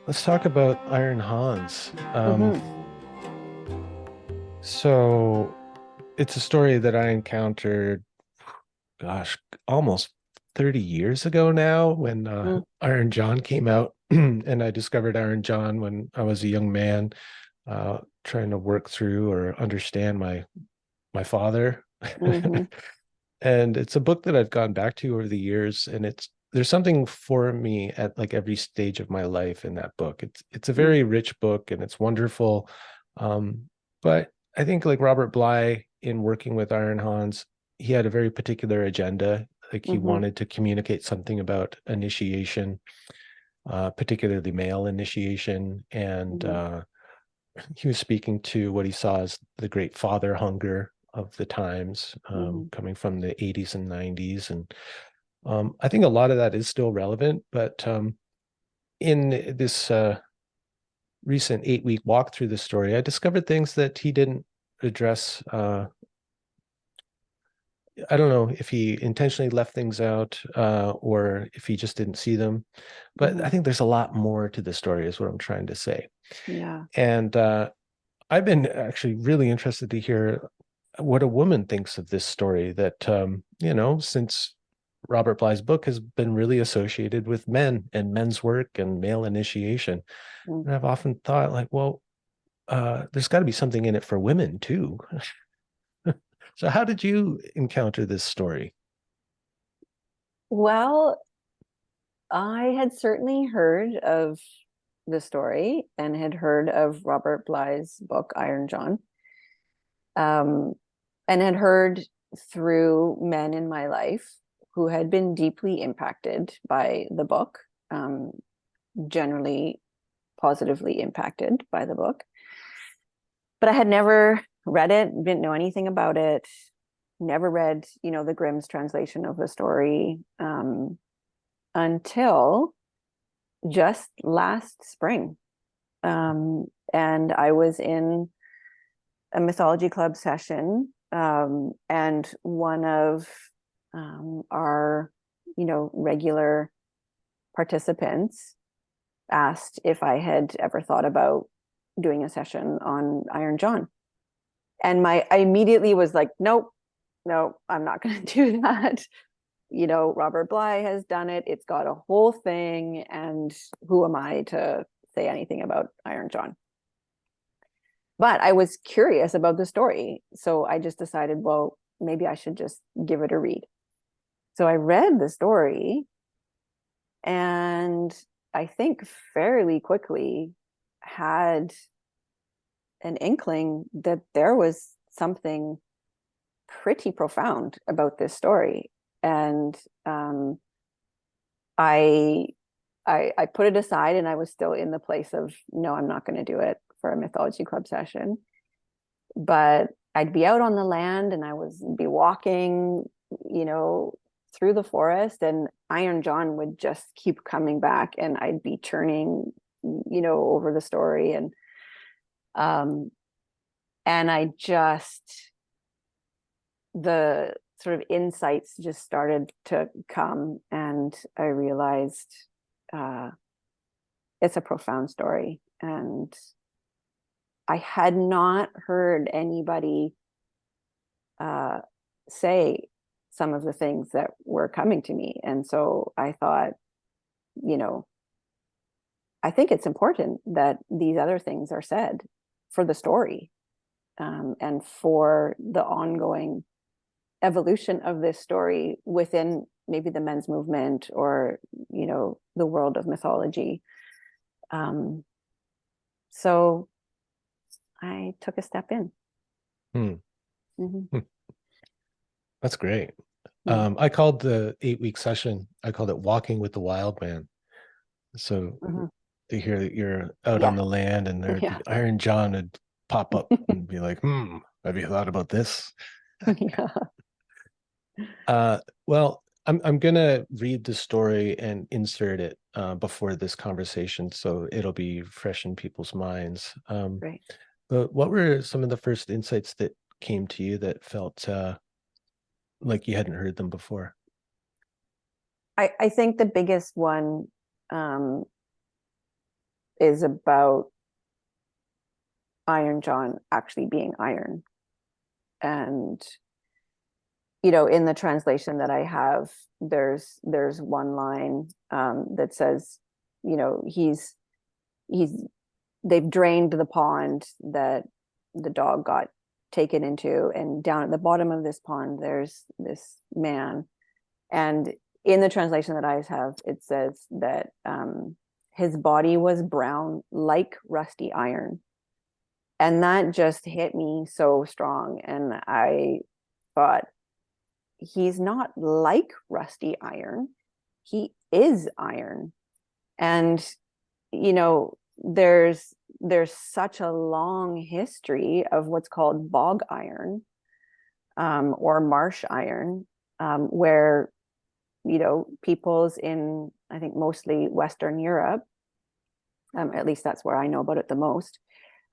Let's talk about Iron Hans. Hmm. So it's a story that I encountered, gosh, almost 30 years ago now when Mm. Iron John came out. And I discovered Iron John when I was a young man, trying to work through or understand my father. Hmm. And it's a book that I've gone back to over the years, and there's something for me at like every stage of my life in that book. It's a Mm. very rich book and it's wonderful. Um, but I think like Robert Bly in working with Iron Hans, he had a very particular agenda. Like he Hmm. wanted to communicate something about initiation, particularly male initiation, and Hmm. he was speaking to what he saw as the great father hunger of the times, Hmm. coming from the 80s and 90s. And I think a lot of that is still relevant, but in this recent 8-week walk through the story, I discovered things that he didn't address. I don't know if he intentionally left things out or if he just didn't see them, but I Hmm. think there's a lot more to the story, is what I'm trying to say. Yeah. And I've been actually really interested to hear what a woman thinks of this story that, since Robert Bly's book has been really associated with men and men's work and male initiation. Mm. And I've often thought, like, well, there's got to be something in it for women too. So, how did you encounter this story? Well, I had certainly heard of the story and had heard of Robert Bly's book, Iron John, um, and had heard through men in my life who had been deeply impacted by the book, um, generally positively impacted by the book. But I had never read it, didn't know anything about it, never read, the Grimm's translation of the story until just last spring. And I was in a Mythology Club session, and one of our, regular participants asked if I had ever thought about doing a session on Iron John. And I immediately was like, nope, no, I'm not going to do that. Robert Bly has done it. It's got a whole thing. And who am I to say anything about Iron John? But I was curious about the story. So I just decided, well, maybe I should just give it a read. So I read the story, and I think fairly quickly had an inkling that there was something pretty profound about this story. And I, I put it aside, and I was still in the place of, no, I'm not going to do it for a Mythology Club session. But I'd be out on the land, and I was be walking, you know, through the forest, and Iron John would just keep coming back, and I'd be churning, over the story, um, and I just the sort of insights just started to come, and I realized uh, it's a profound story, and I had not heard anybody uh, say some of the things that were coming to me. And so I thought, you know, I think it's important that these other things are said for the story, and for the ongoing evolution of this story within maybe the men's movement, or, the world of mythology. Um, so I took a step in. Hmm. Hmm. Hmm. That's great. Hmm. I called the 8-week session, I called it Walking with the Wild Man. So Hmm. to hear that you're out on Yeah. the land and there'd Yeah. be Iron John would pop up and be like, have you thought about this? Yeah. Well, I'm gonna read the story and insert it before this conversation, so it'll be fresh in people's minds. Right. But what were some of the first insights that came to you that felt like you hadn't heard them before? I think the biggest one, um, is about Iron John actually being iron. And, in the translation that I have, there's one line that says, he's they've drained the pond that the dog got taken into, and down at the bottom of this pond there's this man. And in the translation that I have, it says that his body was brown like rusty iron. And that just hit me so strong. And I thought, he's not like rusty iron, he is iron. And there's such a long history of what's called bog iron, or marsh iron, where peoples in, I think, mostly Western Europe, at least that's where I know about it the most,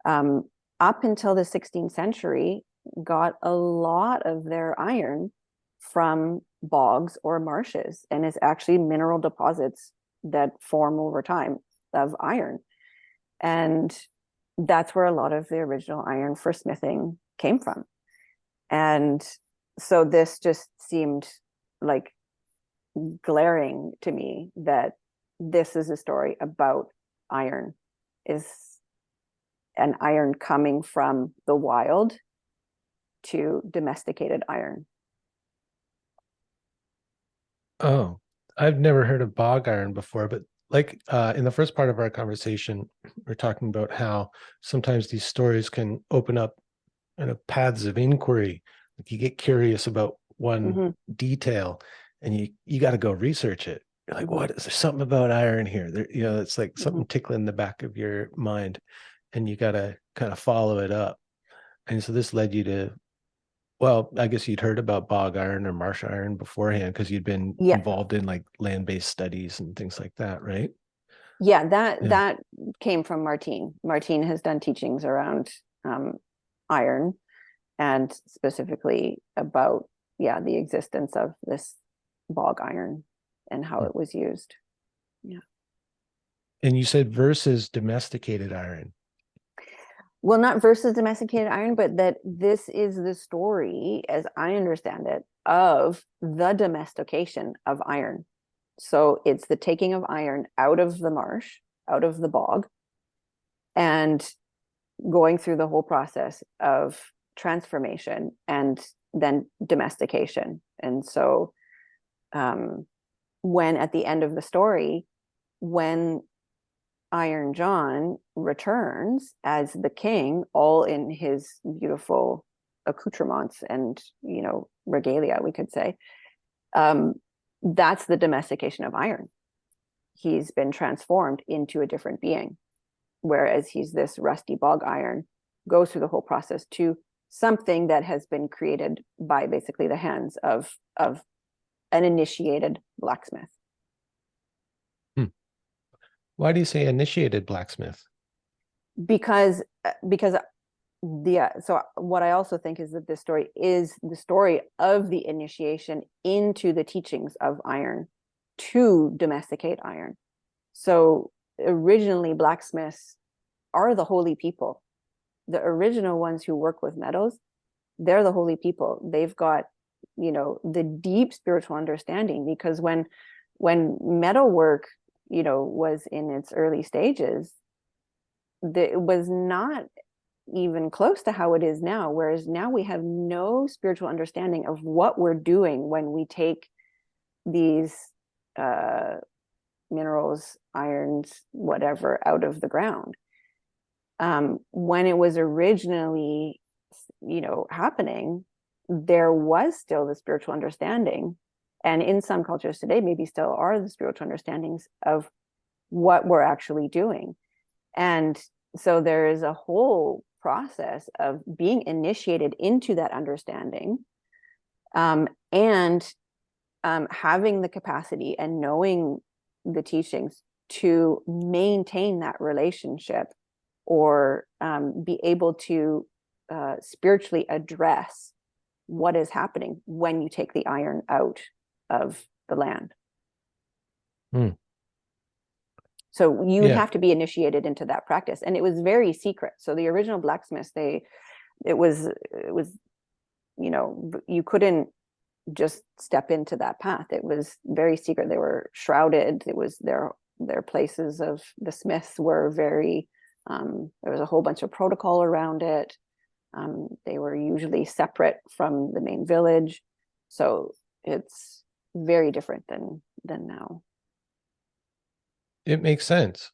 up until the 16th century, got a lot of their iron from bogs or marshes, and it's actually mineral deposits that form over time of iron. And that's where a lot of the original iron for smithing came from. And so this just seemed like glaring to me, that this is a story about iron, is an iron coming from the wild to domesticated iron. Oh, I've never heard of bog iron before, but like in the first part of our conversation, we're talking about how sometimes these stories can open up paths of inquiry. Like you get curious about one Mm-hmm. detail, and you got to go research it. You're like, Mm-hmm. what is there something about iron here? There, it's like Mm-hmm. something tickling the back of your mind, and you got to kind of follow it up. And so this led you to, well, I guess you'd heard about bog iron or marsh iron beforehand because you'd been Yeah. involved in like land-based studies and things like that, right? Yeah, that Yeah. that came from Martín. Martín has done teachings around iron, and specifically about, the existence of this bog iron and how Hmm. it was used. Yeah. And you said versus domesticated iron. Well, not versus domesticated iron, but that this is the story, as I understand it, of the domestication of iron. So it's the taking of iron out of the marsh, out of the bog, and going through the whole process of transformation and then domestication. And so when at the end of the story, when Iron John returns as the king, all in his beautiful accoutrements and, regalia, we could say, that's the domestication of iron. He's been transformed into a different being, whereas he's this rusty bog iron, goes through the whole process to something that has been created by basically the hands of an initiated blacksmith. Hmm. Why do you say initiated blacksmith? Because so what I also think is that this story is the story of the initiation into the teachings of iron to domesticate iron. So originally blacksmiths are the holy people. The original ones who work with metals, they're the holy people. They've got, the deep spiritual understanding, because when metal work, was in its early stages, it was not even close to how it is now. Whereas now we have no spiritual understanding of what we're doing when we take these minerals, irons, whatever, out of the ground. When it was originally, happening, there was still the spiritual understanding. And in some cultures today, maybe still are the spiritual understandings of what we're actually doing. And so there is a whole process of being initiated into that understanding, and having the capacity and knowing the teachings to maintain that relationship, or be able to spiritually address what is happening when you take the iron out of the land. Hmm. So you would Yeah. have to be initiated into that practice, and it was very secret. So the original blacksmiths, it was you couldn't just step into that path. It was very secret. They were shrouded. It was their places of the smiths were very there was a whole bunch of protocol around it. They were usually separate from the main village, so it's very different than now. It makes sense.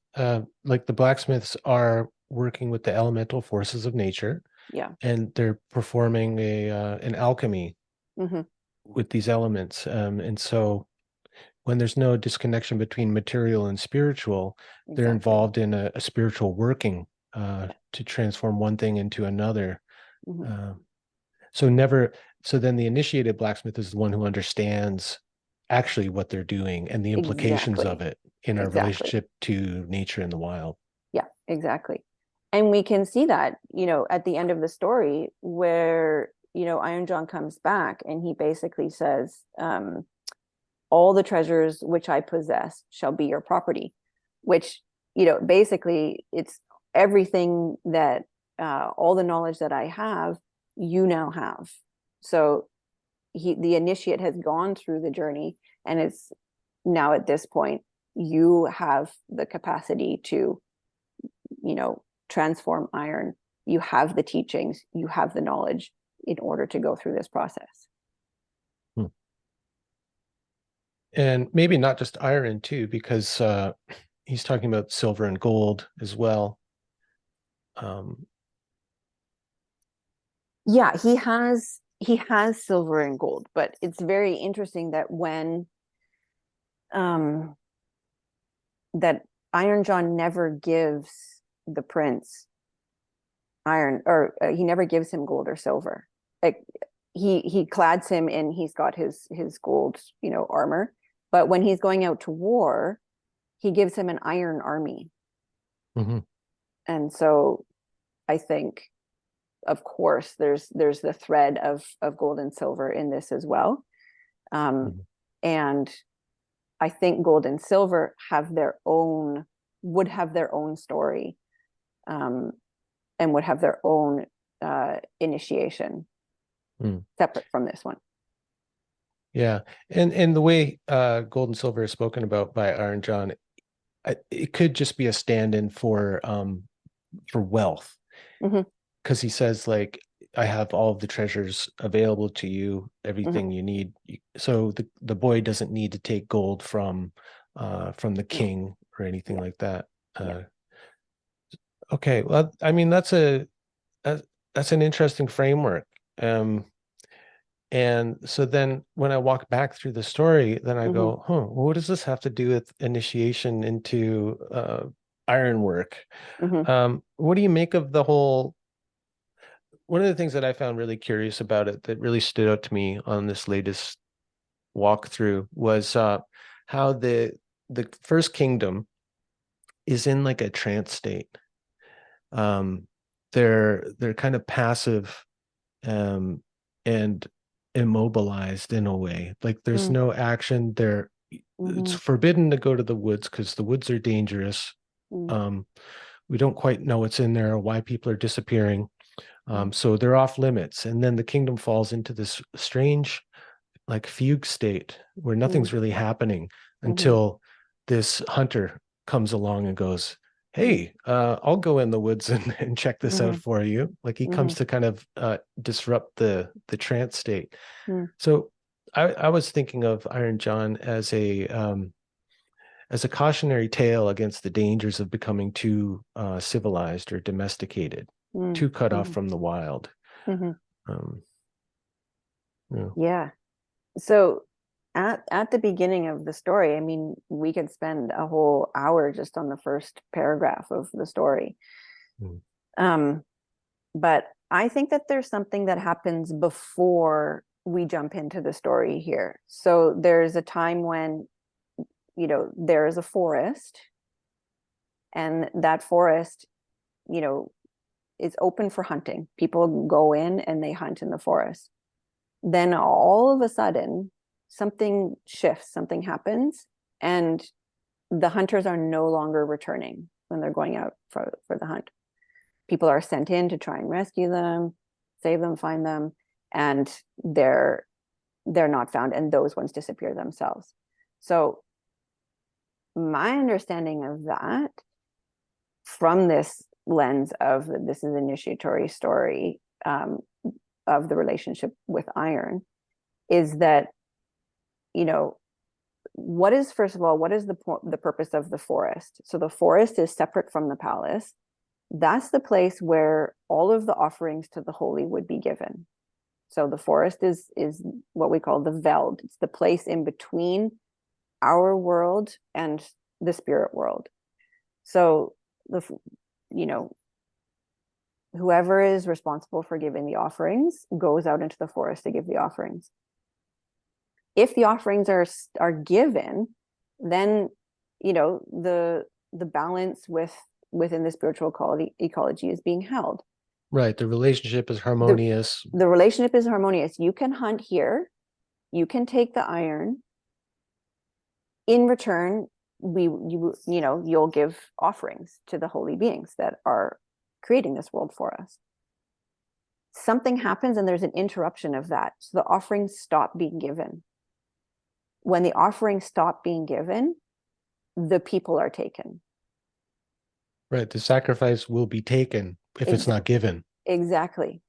Like the blacksmiths are working with the elemental forces of nature, Yeah. and they're performing an alchemy Hmm. with these elements. And so when there's no disconnection between material and spiritual, they're Exactly. involved in a spiritual working Yeah. to transform one thing into another. Hmm. Uh, so never, so then the initiated blacksmith is the one who understands actually what they're doing and the implications of Exactly. it in our Exactly. relationship to nature and the wild. Yeah, exactly. And we can see that, at the end of the story where, Iron John comes back and he basically says, all the treasures which I possess shall be your property, which, basically it's everything that, all the knowledge that I have, you now have. So the initiate has gone through the journey, and it's now at this point, you have the capacity to, transform iron. You have the teachings, you have the knowledge in order to go through this process. Hmm. And maybe not just iron too, because he's talking about silver and gold as well. Um, Yeah, he has silver and gold, but it's very interesting that when um that Iron John never gives the prince iron, or he never gives him gold or silver. Like he clads him in, he's got his gold, armor, but when he's going out to war, he gives him an iron army. mhm, And so I think, of course, there's the thread of gold and silver in this as well. um, mhm. and I think gold and silver would have their own story, um, and would have their own initiation Mm. separate from this one. Yeah. And the way gold and silver is spoken about by Iron John, it could just be a stand-in for wealth, Hmm. because he says like I have all of the treasures available to you, Hmm. everything you need. So the boy doesn't need to take gold from the No. king or anything Yeah. like that. Yeah. Okay, well, I mean that- that's an interesting framework. Um, and so then when I walk back through the story, then I Hmm. go, huh, what does this have to do with initiation into ironwork? Hmm. What do you make of the whole? One of the things that I found really curious about it that really stood out to me on this latest walkthrough was how the first kingdom is in like a trance state. Um, they're kind of passive um, and immobilized in a way. Like there's Hmm. no action. It's Hmm. forbidden to go to the woods because the woods are dangerous. Hmm. Um, we don't quite know what's in there or why people are disappearing. So they're off limits. And then the kingdom falls into this strange, like fugue state where Hmm. nothing's really happening Hmm. until this hunter comes along and goes, Hmm. "Hey, I'll go in the woods and check this out Hmm. for you." Like he Hmm. comes to kind of disrupt the trance state. Hmm. So I was thinking of Iron John as a cautionary tale against the dangers of becoming too civilized or domesticated, Hmm. too cut off Hmm. from the wild. Hmm. Um, yeah. Yeah. So at the beginning of the story, I mean, we could spend a whole hour just on the first paragraph of the story. Mm. Um, but I think that there's something that happens before we jump into the story here. So there's a time when, there is a forest, and that forest, you know, is open for hunting. People go in and they hunt in the forest. Then all of a sudden, something shifts, something happens, and the hunters are no longer returning when they're going out for the hunt. People are sent in to try and rescue them, save them, find them, and they're not found, and those ones disappear themselves. So my understanding of that, from this lens of this is an initiatory story of the relationship with iron, is that, you know, what is, first of all, what is the purpose of the forest? So the forest is separate from the palace. That's the place where all of the offerings to the holy would be given. So the forest is what we call the veld. It's the place in between our world and the spirit world. So you know, whoever is responsible for giving the offerings goes out into the forest to give the offerings. If the offerings are given, then, you know, the balance within the spiritual ecology is being held. Right. The relationship is harmonious. The relationship is harmonious. You can hunt here, you can take the iron. In return, you'll give offerings to the holy beings that are creating this world for us. Something happens and there's an interruption of that. So the offerings stop being given. When the offerings stop being given, the people are taken. Right. The sacrifice will be taken if it's not given. Exactly.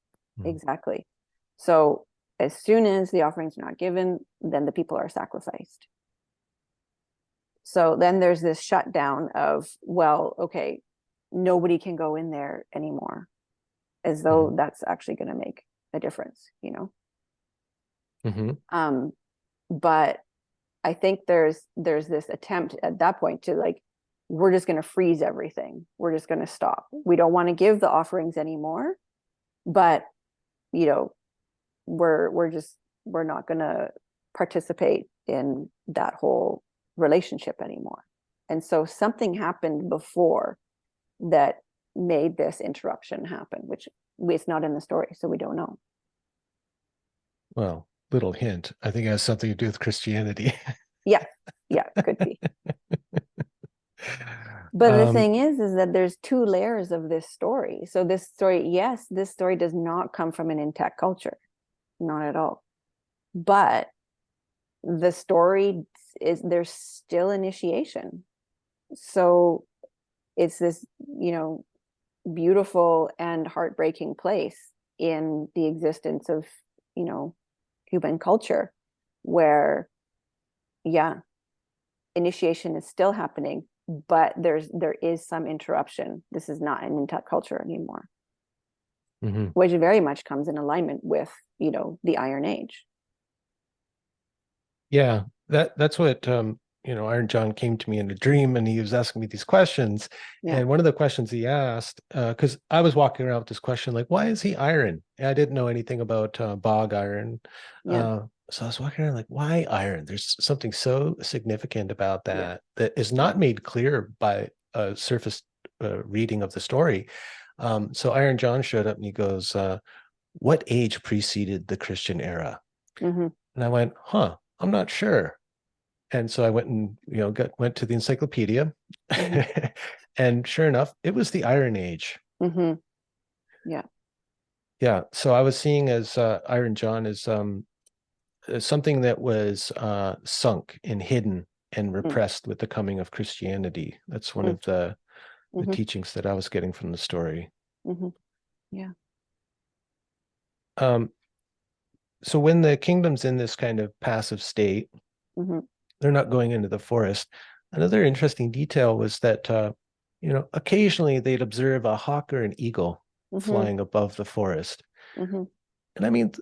Exactly. So as soon as the offerings are not given, then the people are sacrificed. So then there's this shutdown of, well, okay, nobody can go in there anymore, as though that's actually going to make a difference, you know? But I think there's this attempt at that point to, like, we're just going to freeze everything. We're just going to stop. We don't want to give the offerings anymore, but, you know, we're not going to participate in that whole relationship anymore. And so something happened before that made this interruption happen, which it's not in the story, so we don't know. Well, little hint. I think it has something to do with Christianity. Yeah, could be. But the thing is that there's two layers of this story. So this story, yes, this story does not come from an intact culture, not at all. But the story is, there's still initiation. So it's this, you know, beautiful and heartbreaking place in the existence of, you know, human culture, where, yeah, initiation is still happening, but there is some interruption. This is not an intact culture anymore, which very much comes in alignment with, you know, the Iron Age. Yeah, that's what you know, Iron John came to me in a dream and he was asking me these questions. Yeah. And one of the questions he asked, because I was walking around with this question, like, why is he iron? And I didn't know anything about bog iron. Yeah. So I was walking around like, why iron? There's something so significant about that Yeah. that is not made clear by a surface reading of the story. So Iron John showed up and he goes, what age preceded the Christian era? And I went, huh, I'm not sure. And so I went and, you know, went to the encyclopedia. And sure enough, it was the Iron Age. Yeah. Yeah. So I was seeing as Iron John as something that was sunk and hidden and repressed with the coming of Christianity. That's one of the teachings that I was getting from the story. Yeah. So when the kingdom's in this kind of passive state, they're not going into the forest. Another interesting detail was that, you know, occasionally they'd observe a hawk or an eagle flying above the forest. And I mean,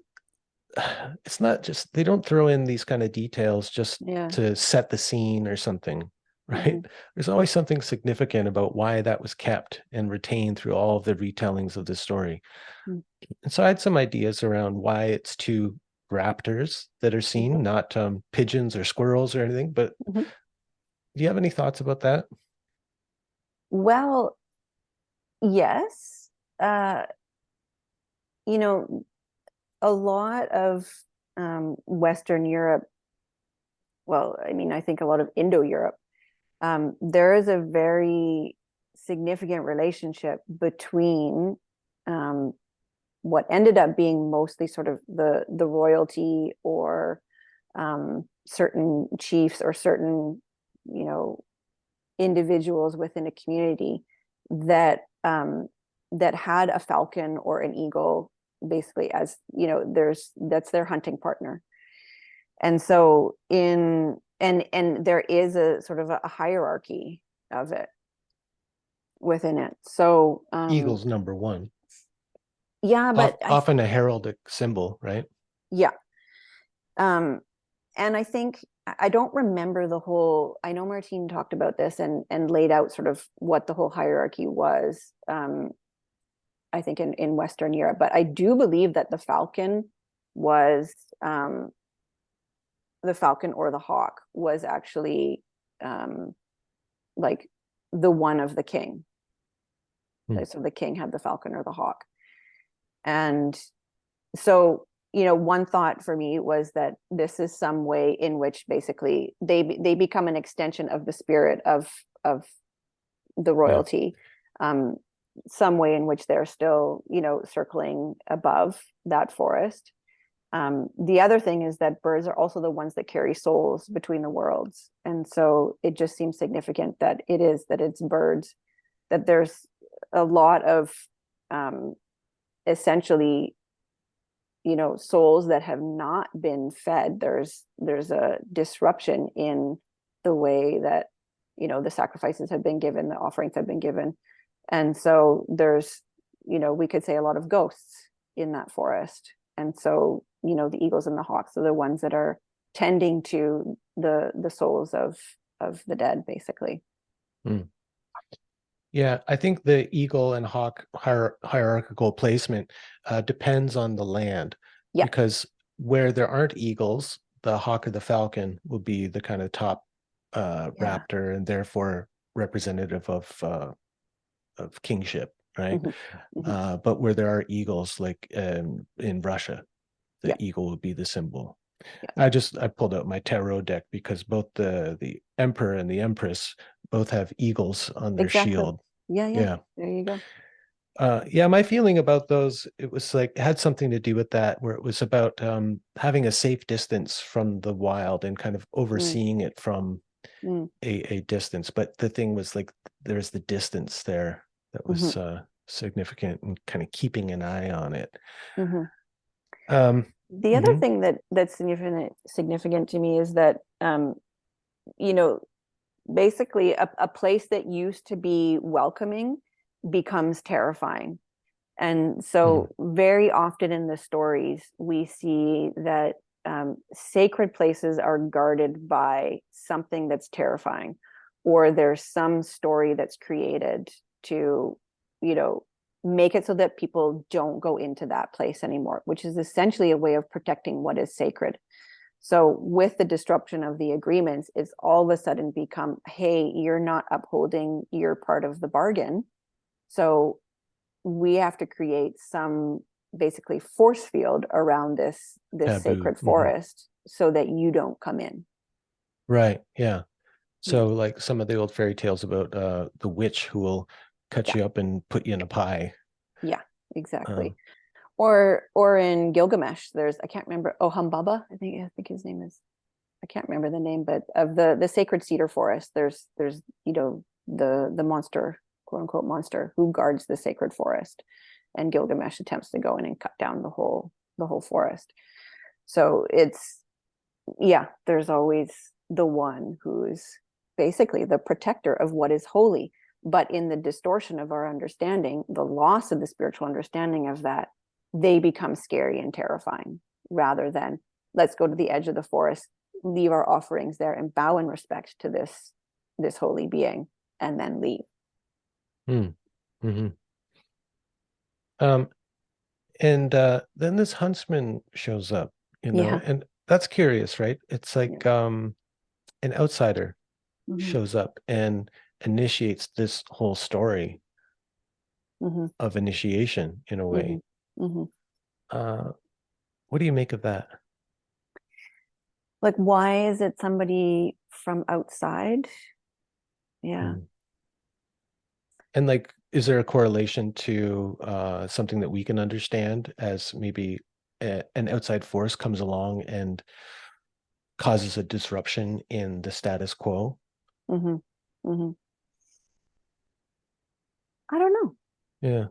it's not just, they don't throw in these kind of details just to set the scene or something, right? There's always something significant about why that was kept and retained through all of the retellings of the story. And so I had some ideas around why it's two raptors that are seen, not pigeons or squirrels or anything. But do you have any thoughts about that? Well, yes. You know, a lot of Western Europe, well, I mean, I think a lot of Indo-Europe there is a very significant relationship between what ended up being mostly sort of the royalty, or certain chiefs, or certain, you know, individuals within a community that that had a falcon or an eagle, basically, as you know, that's their hunting partner. And so and there is a sort of a hierarchy of it within it. So Eagle's number one. yeah, but Often a heraldic symbol, right? yeah. Um, and I think, I don't remember the whole, I know Martín talked about this and laid out sort of what the whole hierarchy was, I think in Western Europe, but I do believe that the falcon was, the falcon or the hawk was actually like the one of the king. So the king had the falcon or the hawk. And so, you know, one thought for me was that this is some way in which basically they become an extension of the spirit of the Yeah. royalty, some way in which they're still, you know, circling above that forest. The other thing is that birds are also the ones that carry souls between the worlds, and so it just seems significant that it's birds, that there's a lot of essentially, you know, souls that have not been fed. There's a disruption in the way that, you know, the sacrifices have been given, the offerings have been given. And so there's, you know, we could say a lot of ghosts in that forest. And so, you know, the eagles and the hawks are the ones that are tending to the souls of the dead, basically. Mm. Yeah, I think the eagle and hawk hierarchical placement depends on the land, Yeah. because where there aren't eagles, the hawk or the falcon will be the kind of top Yeah. raptor, and therefore representative of kingship, right? Mm-hmm. Mm-hmm. But where there are eagles, like in Russia, the Yeah. eagle would be the symbol. Yeah. I pulled out my tarot deck because both the emperor and the empress both have eagles on their Exactly. shield. Yeah. Yeah. Yeah. There you go. Yeah, my feeling about those, it was like, it had something to do with that, where it was about having a safe distance from the wild and kind of Mm, overseeing it from mm, a distance. But the thing was like, there's the distance there that mm-hmm, was significant, and kind of keeping an eye on it. mm-hmm. Um, The other mhm. thing that's significant to me is that, you know, basically a place that used to be welcoming becomes terrifying. And Mhm. so very often in the stories, we see that sacred places are guarded by something that's terrifying, or there's some story that's created to, you know, make it so that people don't go into that place anymore, which is essentially a way of protecting what is sacred. So with the disruption of the agreements, it's all of a sudden become, hey, you're not upholding your part of the bargain. So we have to create some basically force field around this Taboo. sacred Mhm. forest so that you don't come in. Right. Yeah. Yeah. So like some of the old fairy tales about the witch who will cut Yeah. you up and put you in a pie. Yeah, Um, exactly. Or in Gilgamesh, there's, I can't remember, oh Humbaba, I think his name is, I can't remember the name, but of the sacred cedar forest, there's you know, the monster, quote unquote monster, who guards the sacred forest, and Gilgamesh attempts to go in and cut down the whole forest. So it's, yeah, there's always the one who's basically the protector of what is holy. But in the distortion of our understanding, the loss of the spiritual understanding of that, they become scary and terrifying, rather than let's go to the edge of the forest, leave our offerings there, and bow in respect to this holy being, and then leave. hmm. Mhm. Um, and then this huntsman shows up, Yeah. and that's curious, right? It's Yeah. like an outsider Mm-hmm. shows up and initiates this whole story Mm-hmm. of initiation in a Mm-hmm. way. Mm-hmm. Uh, what do you make of that? Like, why is it somebody from outside? Yeah. Mm. And like, is there a correlation to something that we can understand as maybe an outside force comes along and causes a disruption in the status quo? Hmm. Hmm. I don't know. Yeah.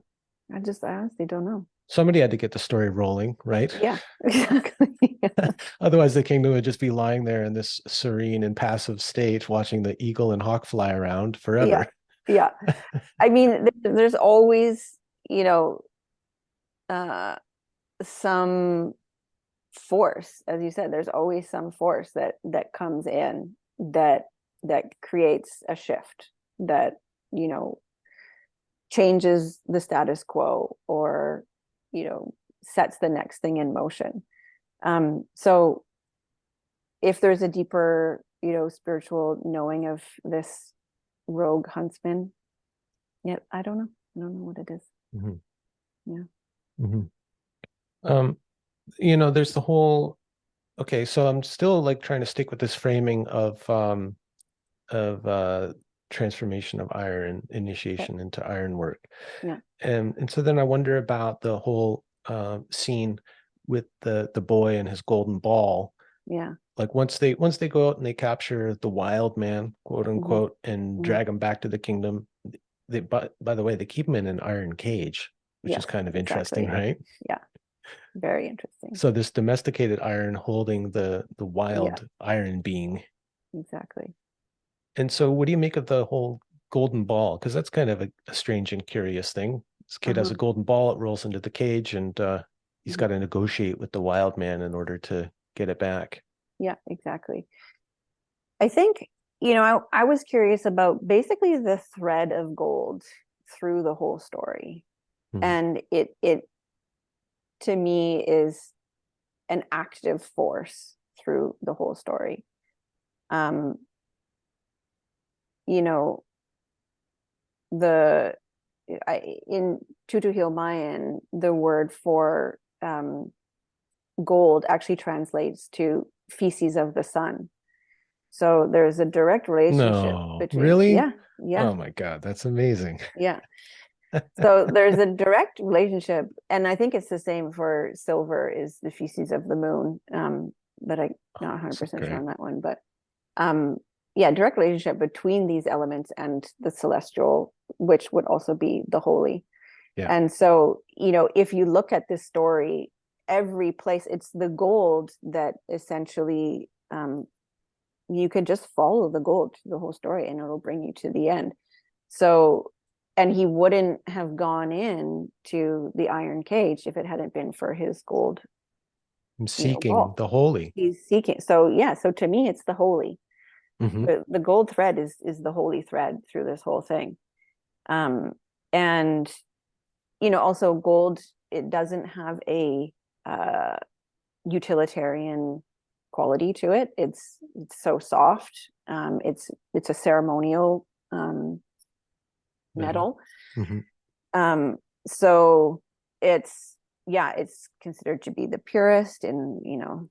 I honestly don't know. Somebody had to get the story rolling, right? Yeah, exactly. Otherwise, the kingdom would just be lying there in this serene and passive state, watching the eagle and hawk fly around Yeah. forever. Yeah. I mean, there's always, you know, uh, some force, as you said, there's always some force that comes in that creates a shift that, you know, changes the status quo or, you know, sets the next thing in motion. So if there's a deeper, you know, spiritual knowing of this rogue huntsman, yeah, I don't know. I don't know what it is. Mhm. Yeah. Mhm. Um, there's the whole, okay, so I'm still like trying to stick with this framing of transformation of iron, Okay. initiation into iron work. Yeah. And so then I wonder about the whole scene with the boy and his golden ball. Yeah. Like once they go out and they capture the wild man, quote Hmm. unquote, and Hmm. drag him back to the kingdom, by the way, they keep him in an iron cage, which is Yes, kind of interesting, exactly. right? Yeah. Very interesting. So this domesticated iron holding the Yeah, wild iron being. exactly. And so what do you make of the whole golden ball? Because that's kind of a strange and curious thing. This kid has Uh-huh. a golden ball, it rolls into the cage, and he's Mhm. got to negotiate with the wild man in order to get it back. Yeah, exactly. I think, you know, I was curious about basically the thread of gold through the whole story. Hmm. And it to me is an active force through the whole story. Um, you know, the in Tutuhil Mayan, the word for gold actually translates to feces of the sun. So there's a direct relationship No, between, really? yeah, yeah, Oh my God, that's amazing. yeah. So there's a direct relationship, and I think it's the same for silver is the feces of the moon. But I'm not So 100% sure great. on that one. But um, yeah, direct relationship between these elements and the celestial, which would also be the holy. Yeah. And so, you know, if you look at this story, every place, it's the gold that essentially you could just follow the gold to the whole story and it'll bring you to the end. So, and he wouldn't have gone in to the iron cage if it hadn't been for his gold, I'm you know, seeking ball. the holy. He's seeking. So yeah, so to me, it's the holy. Hmm. The gold thread is the holy thread through this whole thing. Um, and you know, also gold, it doesn't have a uh, utilitarian quality to it. It's so soft. It's a ceremonial Metal. metal. Hmm. Um, so it's yeah, it's considered to be the purest, and you know,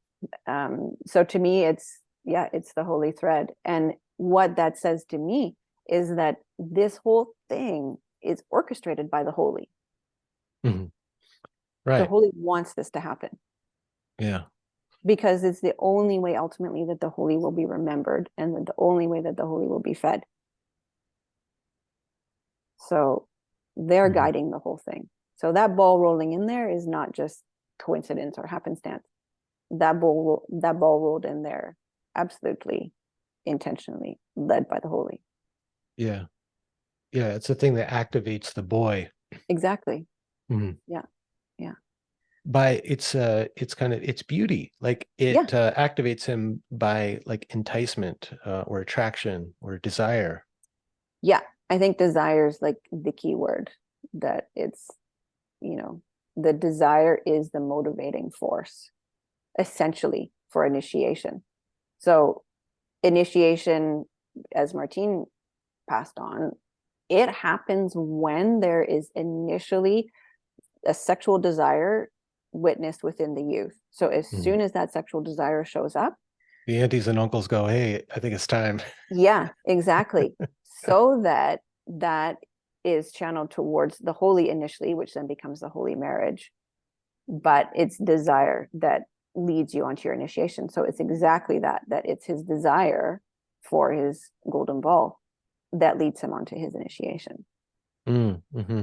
so to me, it's yeah, it's the holy thread. And what that says to me is that this whole thing is orchestrated by the holy. Hmm. The Right. holy wants this to happen Yeah. because it's the only way ultimately that the holy will be remembered and the only way that the holy will be fed. So they're Hmm. guiding the whole thing. So that ball rolling in there is not just coincidence or happenstance. That ball rolled in there absolutely intentionally, led by the holy. Yeah. Yeah. It's the thing that activates the boy. Exactly. Mhm. Yeah. Yeah. By it's kind of its beauty. Like it Yeah. activates him by like enticement or attraction or desire. Yeah. I think desire is like the key word, that it's, you know, the desire is the motivating force essentially for initiation. So initiation, as Martín passed on, it happens when there is initially a sexual desire witnessed within the youth. So as Mhm. soon as that sexual desire shows up, The aunties and uncles go, hey, I think it's time. Yeah, exactly. So that that is channeled towards the holy initially, which then becomes the holy marriage. But it's desire that leads you onto your initiation. So it's exactly that, that it's his desire for his golden ball that leads him onto his initiation. Mm-hmm.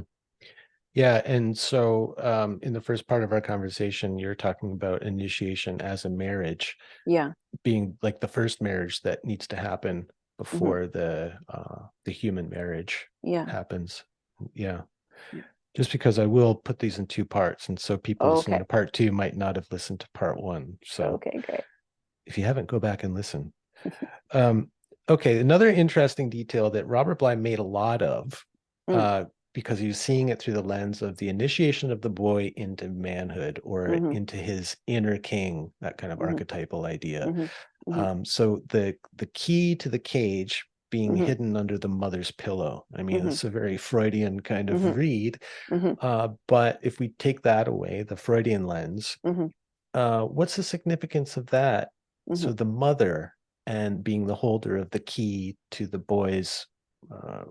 Yeah, and so in the first part of our conversation, you're talking about initiation as a marriage Yeah. being like the first marriage that needs to happen Mm-hmm. before the human marriage Yeah. happens. Yeah. Yeah. Just because I will put these in two parts, and so people listening Okay. to part two might not have listened to part one. So Okay, great. if you haven't, go back and listen. Um, okay, another interesting detail that Robert Bly made a lot of, Mm, uh, because he was seeing it through the lens of the initiation of the boy into manhood or mm-hmm, into his inner king, that kind of mm-hmm, archetypal idea. mm-hmm, mm-hmm, So the key to the cage being mm-hmm, hidden under the mother's pillow. I mean, mm-hmm, it's a very Freudian kind of mm-hmm, read. mm-hmm, But if we take that away, the Freudian lens, mm-hmm, what's the significance of that? mm-hmm, So the mother and being the holder of the key to the boy's uh,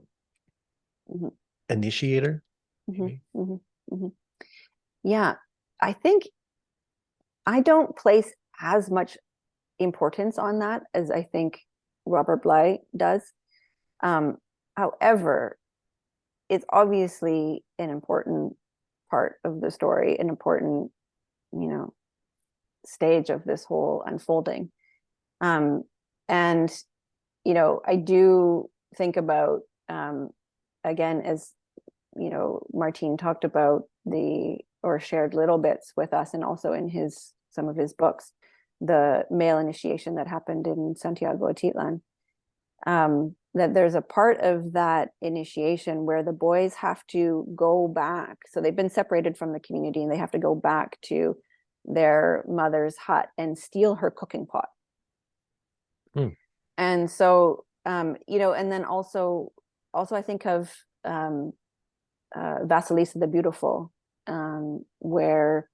mm-hmm, initiator, mm-hmm, maybe. mm-hmm, mm-hmm. Yeah, I think I don't place as much importance on that as I think Robert Bly does. Um, However, it's obviously an important part of the story, an important, you know, stage of this whole unfolding. Um, and, I do think about, again, as, Martin talked about or shared little bits with us and also in some of his books, the male initiation that happened in Santiago Atitlan. That there's a part of that initiation where the boys have to go back. So they've been separated from the community and they have to go back to their mother's hut and steal her cooking pot. Hmm. And so, and then also I think of Vasilisa the Beautiful, where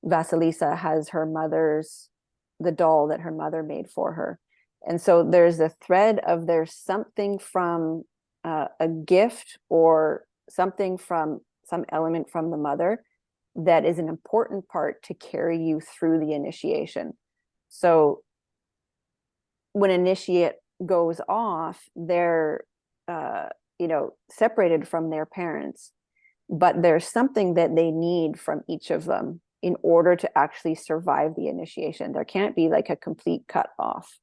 Vasilisa has the doll that her mother made for her. And so there's a thread of there's something from a gift or something from some element from the mother that is an important part to carry you through the initiation. So when initiate goes off, they're separated from their parents, but there's something that they need from each of them in order to actually survive the initiation. There can't be like a complete cut off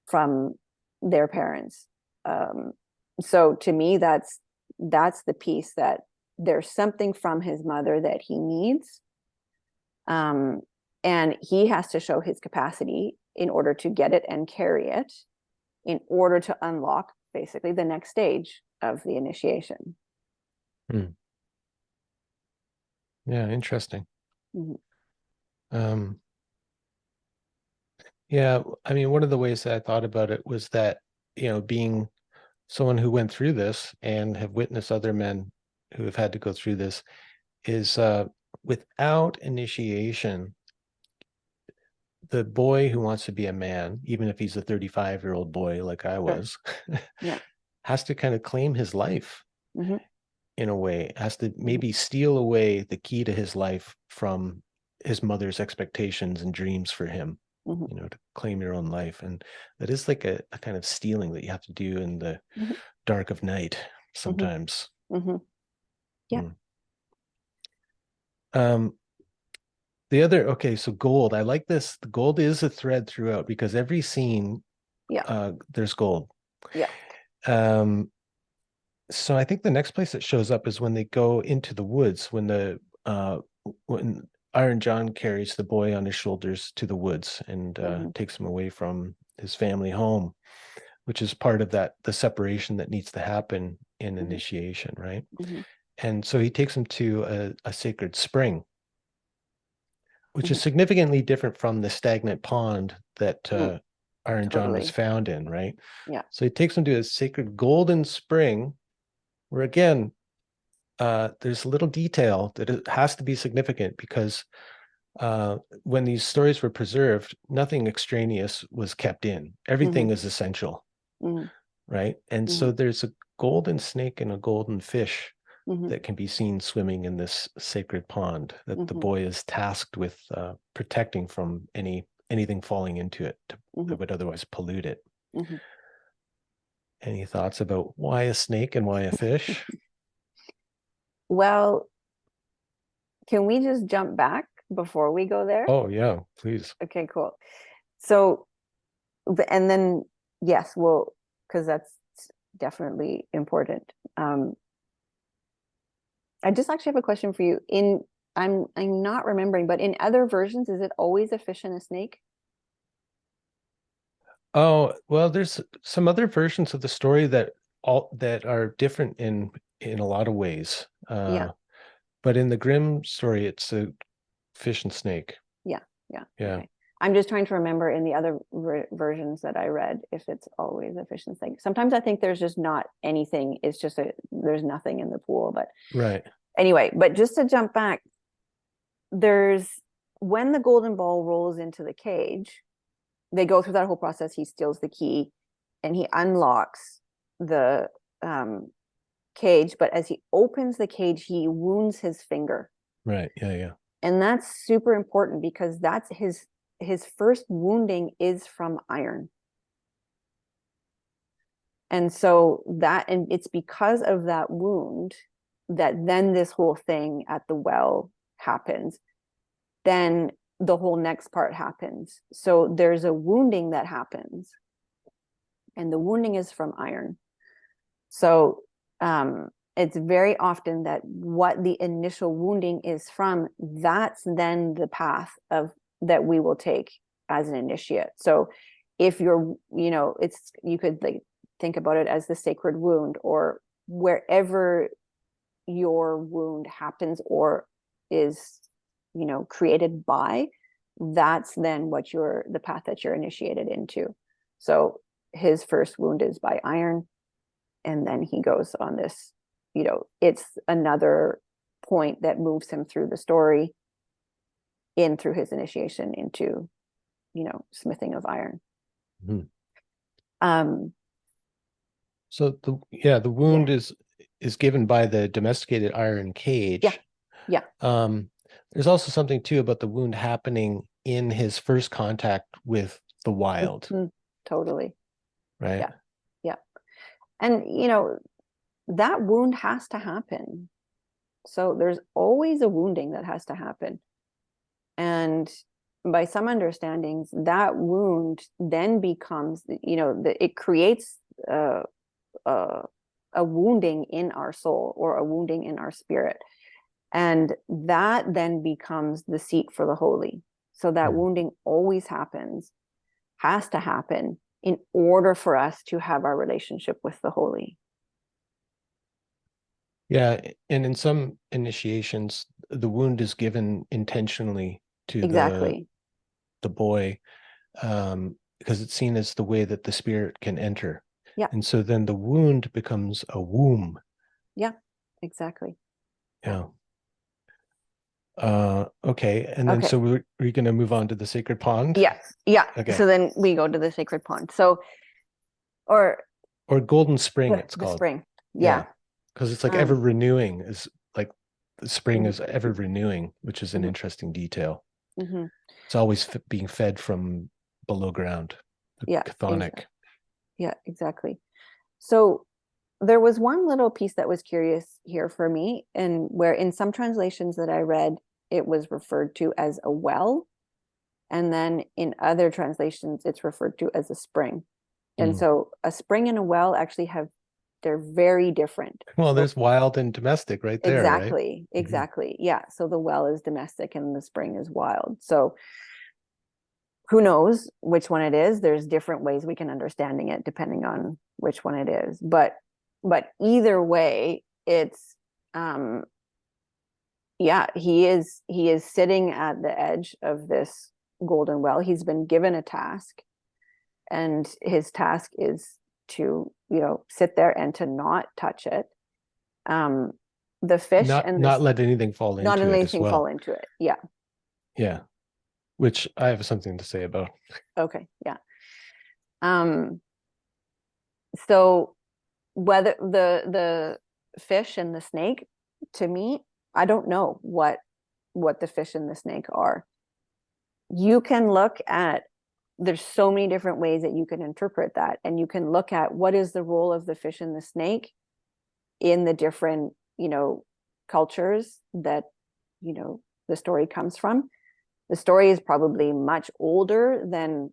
from their parents. Um, so to me, that's the piece, that there's something from his mother that he needs, um, and he has to show his capacity in order to get it and carry it, in order to unlock basically the next stage of the initiation. Hmm. Yeah, interesting. Mm-hmm. Um, yeah, I mean, one of the ways that I thought about it was that, being someone who went through this and have witnessed other men who have had to go through this is without initiation, the boy who wants to be a man, even if he's a 35-year-old boy like I Sure. was, Yeah. has to kind of claim his life Mm-hmm. in a way, has to Mm-hmm. maybe steal away the key to his life from his mother's expectations and dreams for him, Mm-hmm. to claim your own life. And that is like a kind of stealing that you have to do in the dark of night Mm-hmm. sometimes. Mm-hmm. Yeah. Mm. Um, okay, so gold. I like this. The gold is a thread throughout because every scene, Yeah. there's gold. Yeah. Um, so I think the next place it shows up is when they go into the woods, when Iron John carries the boy on his shoulders to the woods and Mm-hmm. takes him away from his family home, which is part of the separation that needs to happen in Mm-hmm. initiation, right? Mm-hmm. And so he takes him to a sacred spring, which is Mm-hmm. significantly different from the stagnant pond that Mm, Iron John was totally. found in, right? Yeah. So he takes him to a sacred golden spring, where again, there's a little detail that it has to be significant because when these stories were preserved, nothing extraneous was kept in. Everything Hmm. is essential, Hmm. right? And Hmm. so there's a golden snake and a golden fish Hmm. that can be seen swimming in this sacred pond that the Hmm. boy is tasked with protecting from anything falling into it Hmm. that would otherwise pollute it. Hmm. Any thoughts about why a snake and why a fish? Well, can we just jump back before we go there? Oh yeah, please. Okay, cool. So, and then, yes, well, because that's definitely important. I just actually have a question for you. I'm not remembering, but in other versions, is it always a fish and a snake? Oh, well, there's some other versions of the story that are different in a lot of ways. Yeah, But in the Grimm story, it's a fish and snake. yeah, yeah. Yeah, Okay. I'm just trying to remember in the other versions that I read if it's always a fish and snake. Sometimes I think there's just not anything. It's just there's nothing in the pool. But right. anyway, but just to jump back, there's when the golden ball rolls into the cage, they go through that whole process. He steals the key and he unlocks the cage. But as he opens the cage, he wounds his finger. Right. Yeah, yeah. And that's super important because that's his first wounding is from iron. And so and it's because of that wound that then this whole thing at the well happens. Then the whole next part happens. So there's a wounding that happens, and the wounding is from iron. So it's very often that what the initial wounding is from, that's then the path of that we will take as an initiate. So if you're, it's you could like think about it as the sacred wound, or wherever your wound happens or is, created by, that's then what you're the path that you're initiated into. So his first wound is by iron, and then he goes on this, it's another point that moves him through the story in through his initiation into, smithing of iron. Mhm. um So the yeah, wound is given by the domesticated iron yeah, cage. yeah. Um, there's also something too about the wound happening in his first contact with the wild, Mhm. Totally. right? Yeah, yeah. And that wound has to happen. So there's always a wounding that has to happen. And by some understandings, that wound then becomes, it creates a, a, a wounding in our soul or a wounding in our spirit. And that then becomes the seat for the holy. So that Mhm. wounding always happens, has to happen in order for us to have our relationship with the holy. Yeah, and in some initiations, the wound is given intentionally to Exactly. the boy, because it's seen as the way that the spirit can enter. Yeah. And so then the wound becomes a womb. Yeah. Exactly. Yeah. Yeah. Okay. And then Okay. so we're going to move on to the sacred pond. Yeah. Yeah. Okay. So then we go to the sacred pond. So, or Or golden spring, it's the called. spring. Yeah. Yeah. Because it's like ever Um, renewing, is like the spring mhm, is ever renewing, which is an mhm, interesting detail. mhm. It's always being fed from below ground, the Yeah. chthonic. Yeah. Exactly. So there was one little piece that was curious here for me, and where in some translations that I read, it was referred to as a well. And then in other translations, it's referred to as a spring. And Mm. so a spring and a well actually they're very different. Well, So there's wild and domestic right there, right? exactly, Mhm. exactly. Yeah. So the well is domestic and the spring is wild. So who knows which one it is? There's different ways we can understanding it depending on which one it is. But either way, it's um yeah, he is sitting at the edge of this golden well. He's been given a task, and his task is to, sit there and to not touch it. um the fish Not and not this let anything fall not into it as anything fall well. into it. Yeah. Yeah, which I have something to say about. Okay, yeah. Um, so whether the fish and the snake, to me, I don't know what the fish and the snake are. You can look at, there's so many different ways that you can interpret that, and you can look at what is the role of the fish and the snake in the different, cultures that, the story comes from. The story is probably much older than,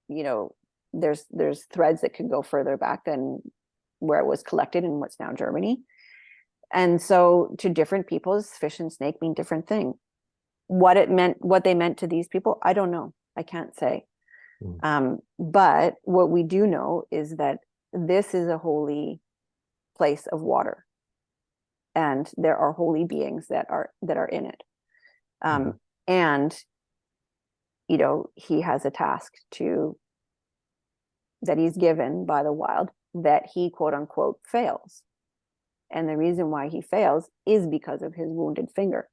you know, there's threads that could go further back than where it was collected in what's now Germany. And so to different peoples, fish and snake mean different things. What they meant to these people, I don't know. I can't say. Mm. But what we do know is that this is a holy place of water, and there are holy beings that are in it. Mhm. And he has a task that he's given by the wild, that he quote unquote fails. And the reason why he fails is because of his wounded finger.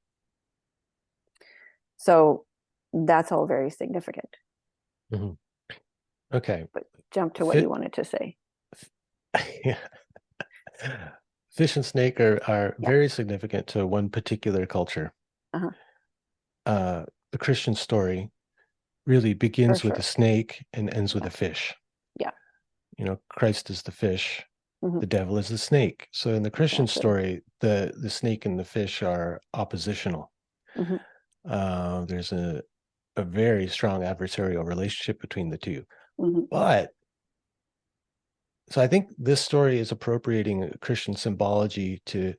So that's all very significant. Mhm. Okay. But jump to what you wanted to say. Yeah. Fish and snake are Yeah. very significant to one particular culture. Uh-huh. The Christian story really For begins with a sure. snake and ends with Yeah. a fish. Yeah. Christ is the fish, Mm-hmm. the devil is the snake. So in the Christian Exactly. story, the snake and the fish are oppositional. Mm-hmm. There's a very strong adversarial relationship between the two. Mm-hmm. But so I think this story is appropriating Christian symbology to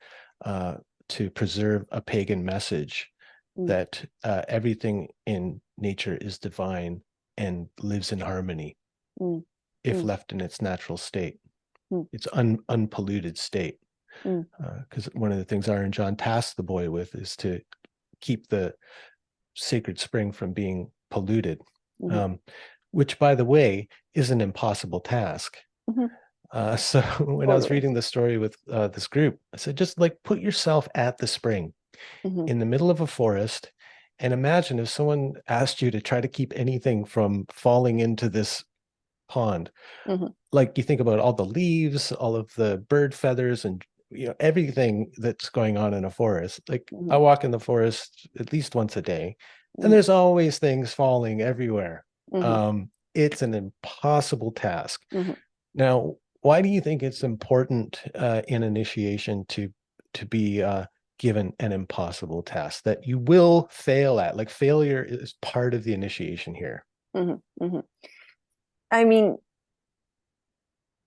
preserve a pagan message Mm-hmm. that everything in nature is divine and lives in harmony if Mm-hmm. left in its natural state, Mm-hmm. its unpolluted state. Because one of the things Iron John tasked the boy with is to keep the sacred spring from being polluted, Mm-hmm. um, which, by the way, is an impossible task. Mm-hmm. So when I was Totally. reading the story with this group, I said, just like put yourself at the spring Mm-hmm. in the middle of a forest and imagine if someone asked you to try to keep anything from falling into this pond. Mm-hmm. Like you think about all the leaves, all of the bird feathers, and everything that's going on in a forest. Like Mm-hmm. I walk in the forest at least once a day, and Mm-hmm. there's always things falling everywhere. Mm-hmm. It's an impossible task. Mm-hmm. Now, why do you think it's important in initiation to be given an impossible task that you will fail at? Like failure is part of the initiation here. Mm-hmm. Mm-hmm. I mean,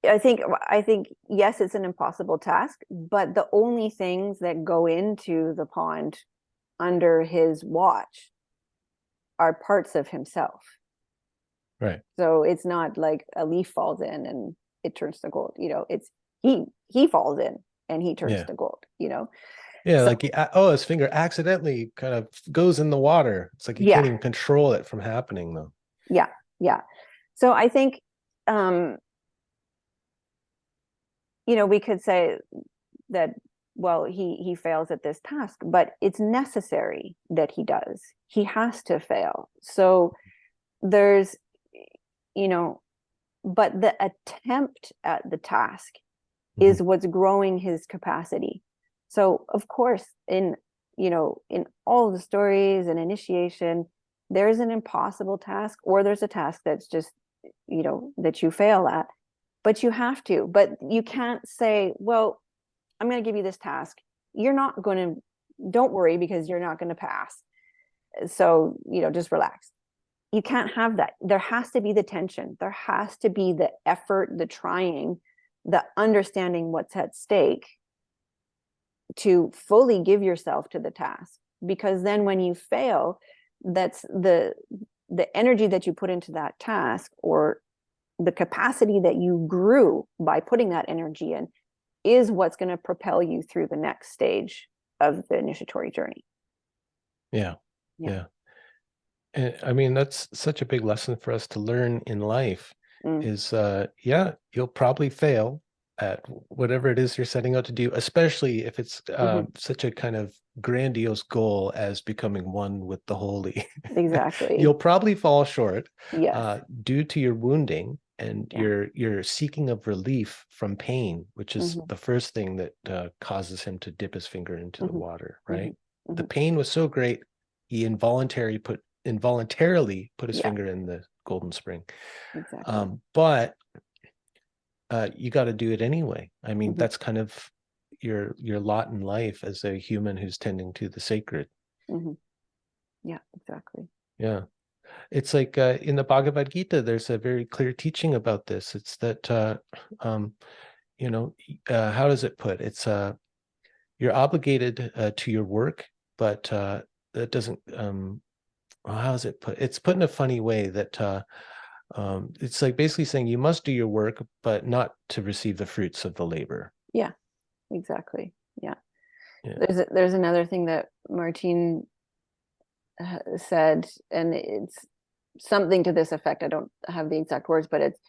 I think yes, it's an impossible task, but the only things that go into the pond under his watch are parts of himself. Right. So it's not like a leaf falls in and it turns to gold. It's he falls in and he turns Yeah. to gold. Yeah, So like his finger accidentally kind of goes in the water. It's like he can't yeah, even control it from happening though. yeah, yeah. So I think um, we could say that, well, he fails at this task, but it's necessary that he does. He has to fail. So there's, you know, but the attempt at the task Mhm. is what's growing his capacity. So of course, in all the stories and initiation, there's an impossible task, or there's a task that's just, that you fail at, but you have to. But you can't say, well, I'm going to give you this task. You're not going to, don't worry because you're not going to pass. So, just relax. You can't have that. There has to be the tension. There has to be the effort, the trying, the understanding what's at stake to fully give yourself to the task. Because then when you fail, that's the energy that you put into that task, or the capacity that you grew by putting that energy in, is what's going to propel you through the next stage of the initiatory journey. Yeah. Yeah. Yeah. And I mean, that's such a big lesson for us to learn in life Mm, is yeah, you'll probably fail, at whatever it is you're setting out to do, especially if it's Mhm. such a kind of grandiose goal as becoming one with the holy. Exactly. You'll probably fall short Yes. due to your wounding and Yeah. your seeking of relief from pain, which is Hmm. the first thing that causes him to dip his finger into the Hmm. water, Hmm. right? The Hmm. pain was so great, he involuntarily put his Yeah, finger in the golden spring. exactly. But you got to do it anyway. I mean, Hmm. that's kind of your lot in life as a human who's tending to the sacred. Hmm. Yeah, exactly. Yeah. It's like in the Bhagavad Gita, there's a very clear teaching about this. It's that um, you know, how does it put? It's you're obligated to your work, but that doesn't well, how is it put? It's put in a funny way that it's like basically saying you must do your work, but not to receive the fruits of the labor. Yeah, exactly. Yeah. Yeah. There's another thing that Martine said, and it's something to this effect. I don't have the exact words, but it's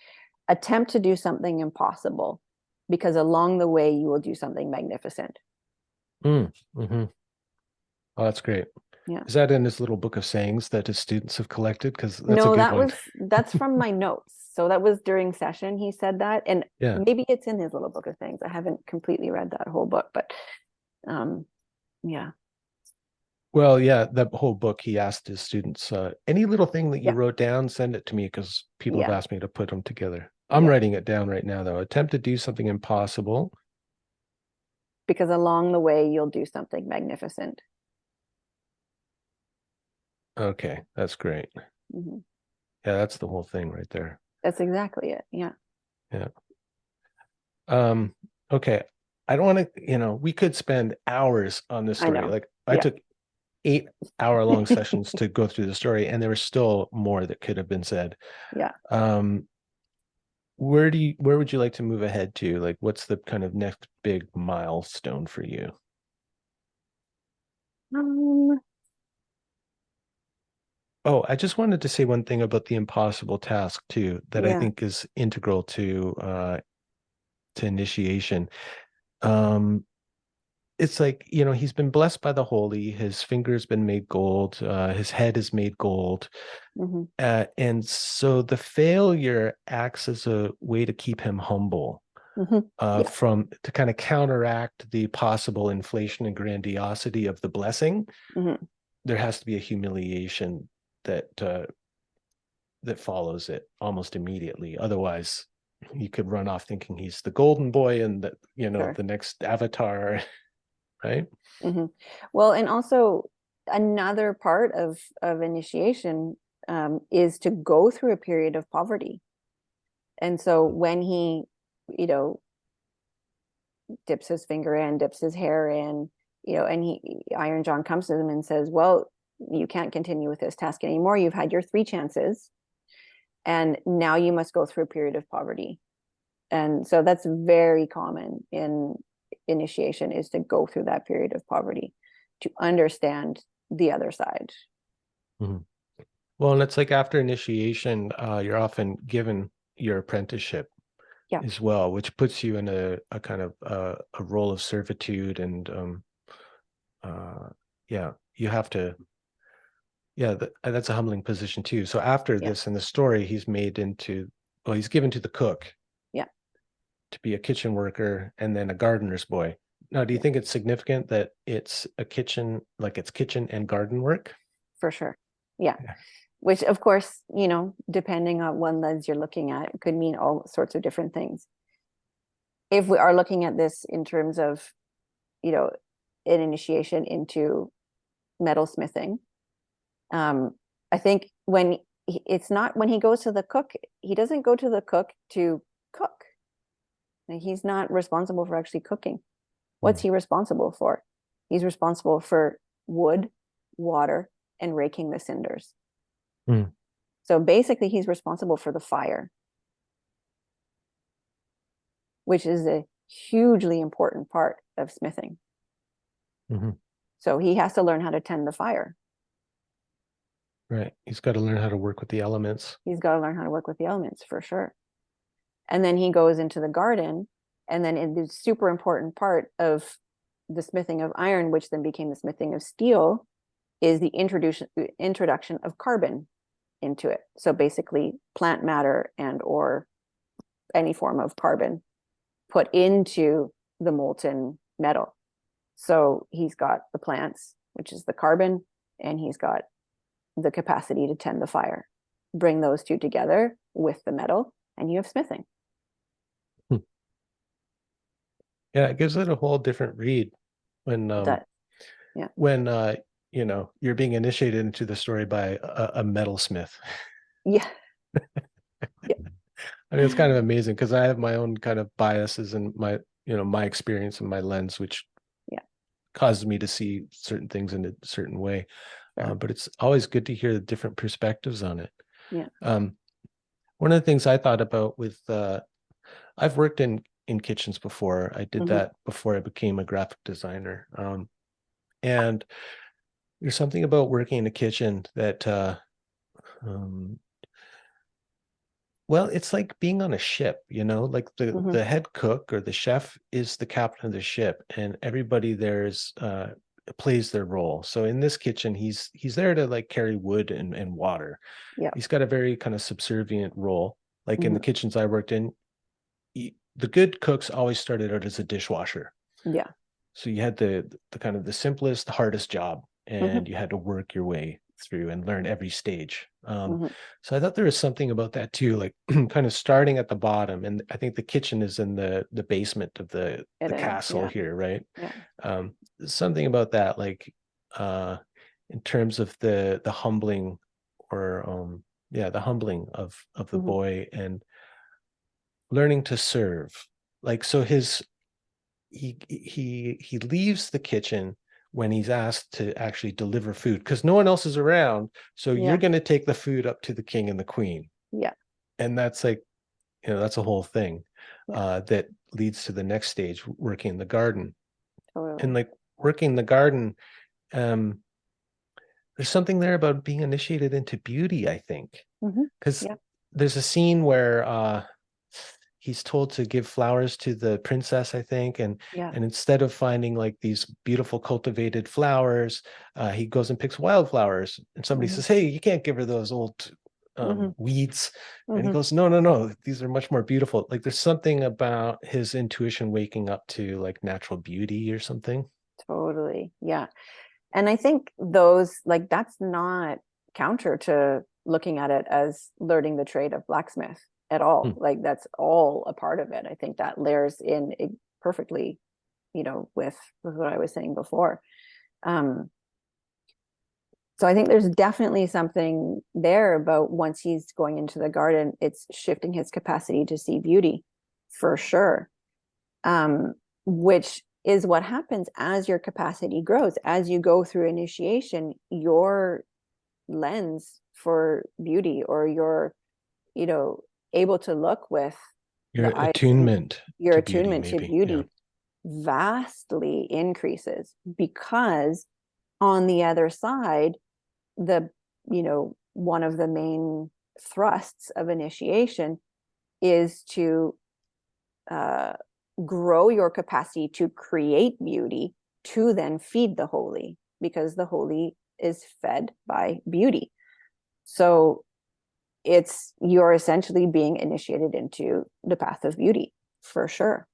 attempt to do something impossible because along the way you will do something magnificent. Mm, hmm. Oh, that's great. Yeah. Is that in his little book of sayings that his students have collected? Because that's a No, good one. that's from my notes. So that was during session he said that, and Yeah. maybe it's in his little book of things. I haven't completely read that whole book, but um yeah. Well, yeah, that whole book, he asked his students, any little thing that you Yeah. wrote down, send it to me because people have Yeah. asked me to put them together. I'm Yeah. writing it down right now, though. Attempt to do something impossible. Because along the way you'll do something magnificent. Okay, that's great. Hmm. Yeah, that's the whole thing right there. That's exactly it. Yeah. Yeah. Um, okay. I don't want to, we could spend hours on this I story. know. Like I Yeah. took 8 hour long sessions to go through the story, and there was still more that could have been said. Yeah. Um, where would you like to move ahead to? Like, what's the kind of next big milestone for you? Um, Oh, I just wanted to say one thing about the impossible task too, that I yeah. think is integral to initiation. Um, it's like, he's been blessed by the holy, his finger's been made gold, his head is made gold. Hmm. And so the failure acts as a way to keep him humble, Hmm. Yeah. from to kind of counteract the possible inflation and grandiosity of the blessing. Hmm. There has to be a humiliation that that follows it almost immediately. Otherwise, he could run off thinking he's the golden boy and that, Sure. the next avatar, right? Hmm. Well, and also another part of initiation is to go through a period of poverty. And so when he, you know, dips his finger in, dips his hair in, and Iron John comes to him and says, "Well, you can't continue with this task anymore. You've had your 3 chances, and now you must go through a period of poverty." And so that's very common in initiation, is to go through that period of poverty to understand the other side. Mhm. Well, and it's like after initiation, you're often given your apprenticeship Yeah. as well, which puts you in a kind of a role of servitude. And uh, yeah, you have to, yeah, that's a humbling position too. So after Yeah. this in the story, he's made into, well, he's given to the cook Yeah. to be a kitchen worker and then a gardener's boy. Now, do you Yeah. think it's significant that it's a kitchen, like it's kitchen and garden work? For sure. Yeah. Yeah. Which, of course, depending on what lens you're looking at, could mean all sorts of different things. If we are looking at this in terms of, you know, an initiation into metalsmithing, um, I think it's not when he goes to the cook, he doesn't go to the cook to cook. He's not responsible for actually cooking. What's Hmm. he responsible for? He's responsible for wood, water, and raking the cinders. Hmm. So basically, he's responsible for the fire, which is a hugely important part of smithing. Hmm. So he has to learn how to tend the fire. Right. He's got to learn how to work with the elements. He's got to learn how to work with the elements for sure. And then he goes into the garden And then in the super important part of the smithing of iron, which then became the smithing of steel, is the introduction of carbon into it. So basically plant matter and or any form of carbon put into the molten metal. So he's got the plants, which is the carbon, and he's got the capacity to tend the fire. Bring those two together with the metal, and you have smithing. Yeah, it gives it a whole different read when That, yeah, when you're being initiated into the story by a metalsmith. yeah, yeah, I mean, it's kind of amazing because I have my own kind of biases and my experience and my lens, which yeah, causes me to see certain things in a certain way. sure, But it's always good to hear the different perspectives on it. yeah, Um, One of the things I thought about with I've worked in kitchens before. I did mm-hmm. that before I became a graphic designer. And there's something about working in a kitchen that um, well, it's like being on a ship, like the Mm-hmm. the head cook or the chef is the captain of the ship, and everybody there's plays their role. So in this kitchen, he's there to like carry wood and water. Yeah, He's got a very kind of subservient role. Like in the mm-hmm. kitchens I worked in, the good cooks always started out as a dishwasher. Yeah, So you had the kind of the simplest, the hardest job, mm-hmm. and you had to work your way through and learn every stage. Mm-hmm. So I thought there was something about that too, like kind of starting at the bottom. And I think the kitchen is in the basement of It the is, castle yeah, here, right? yeah, Um, Something about that, like uh, in terms of the humbling or yeah, the humbling of the mm-hmm. boy and learning to serve. Like so his he leaves the kitchen when he's asked to actually deliver food because no one else is around. So you're Yeah, going to take the food up to the king and the queen, yeah, and that's like that's a whole thing yeah, that leads to the next stage, working in the garden. And totally. like working in the garden, um, there's something there about being initiated into beauty. I think Mm-hmm. because Yeah, there's a scene where he's told to give flowers to the princess, I think, yeah, and instead of finding like these beautiful cultivated flowers, he goes and picks wildflowers. And somebody mm-hmm. says, "Hey, you can't give her those old Mm-hmm. weeds." And he Mm-hmm. goes, "No, no, no, these are much more beautiful." Like there's something about his intuition waking up to like natural beauty or something. Totally, yeah. And I think those, like, that's not counter to looking at it as learning the trade of blacksmith at all. Hmm. Like, that's all a part of it. I think that layers in it perfectly, with what I was saying before. Um, so I think there's definitely something there about once he's going into the garden, it's shifting his capacity to see beauty for sure. Which is what happens as your capacity grows. As you go through initiation, your lens for beauty, or you know, able to look with Your the eyes of attunement your to beauty, attunement to maybe. Yeah. beauty vastly increases, because on the other side, the, one of the main thrusts of initiation is to uh, grow your capacity to create beauty, to then feed the holy, because the holy is fed by beauty. So you're essentially being initiated into the path of beauty for sure.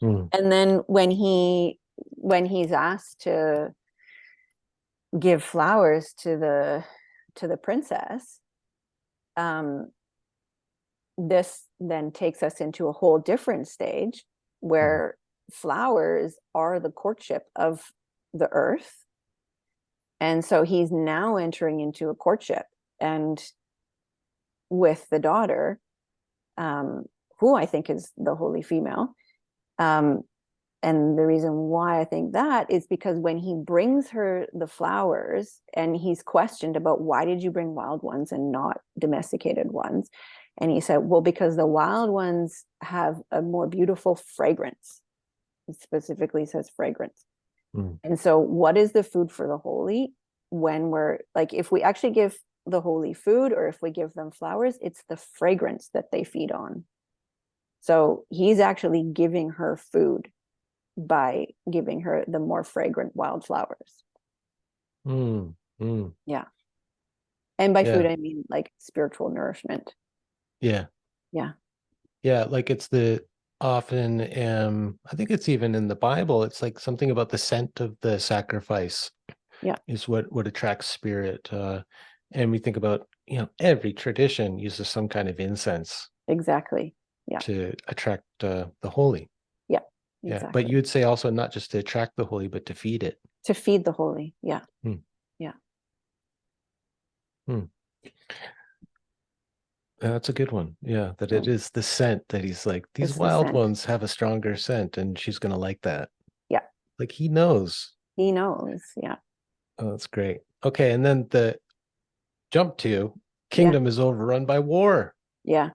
Hmm. And then when he's asked to give flowers to the princess, um this then takes us into a whole different stage Hmm. where flowers are the courtship of the earth. And so he's now entering into a courtship and with the daughter, um, who I think is the holy female. Um, and the reason why I think that is because when he brings her the flowers and he's questioned about why did you bring wild ones and not domesticated ones? And he said, well, because the wild ones have a more beautiful fragrance. It specifically says fragrance. Hmm. And so what is the food for the holy? When we're like, if we actually give the holy food or if we give them flowers, it's the fragrance that they feed on. So he's actually giving her food by giving her the more fragrant wildflowers. Mm, mm, Yeah. And by food, yeah. I mean like spiritual nourishment. Yeah. Yeah. Yeah. Like it's the often, I think it's even in the Bible, it's like something about the scent of the sacrifice Yeah. is what attracts spirit. And we think about, every tradition uses some kind of incense Exactly. Yeah. to attract the holy. Yeah. Yeah. But you Exactly. would say also not just to attract the holy, but to feed it. To feed the holy. Yeah. Hmm. Yeah. Hmm. That's a good one. Yeah, that it So is the scent that he's like, these it's the wild scent. ones have a stronger scent, and she's gonna like that. Yeah. Like he knows. He knows. Yeah. Oh, that's great. Okay, and then the jump to Yeah. kingdom is overrun by war, Yeah.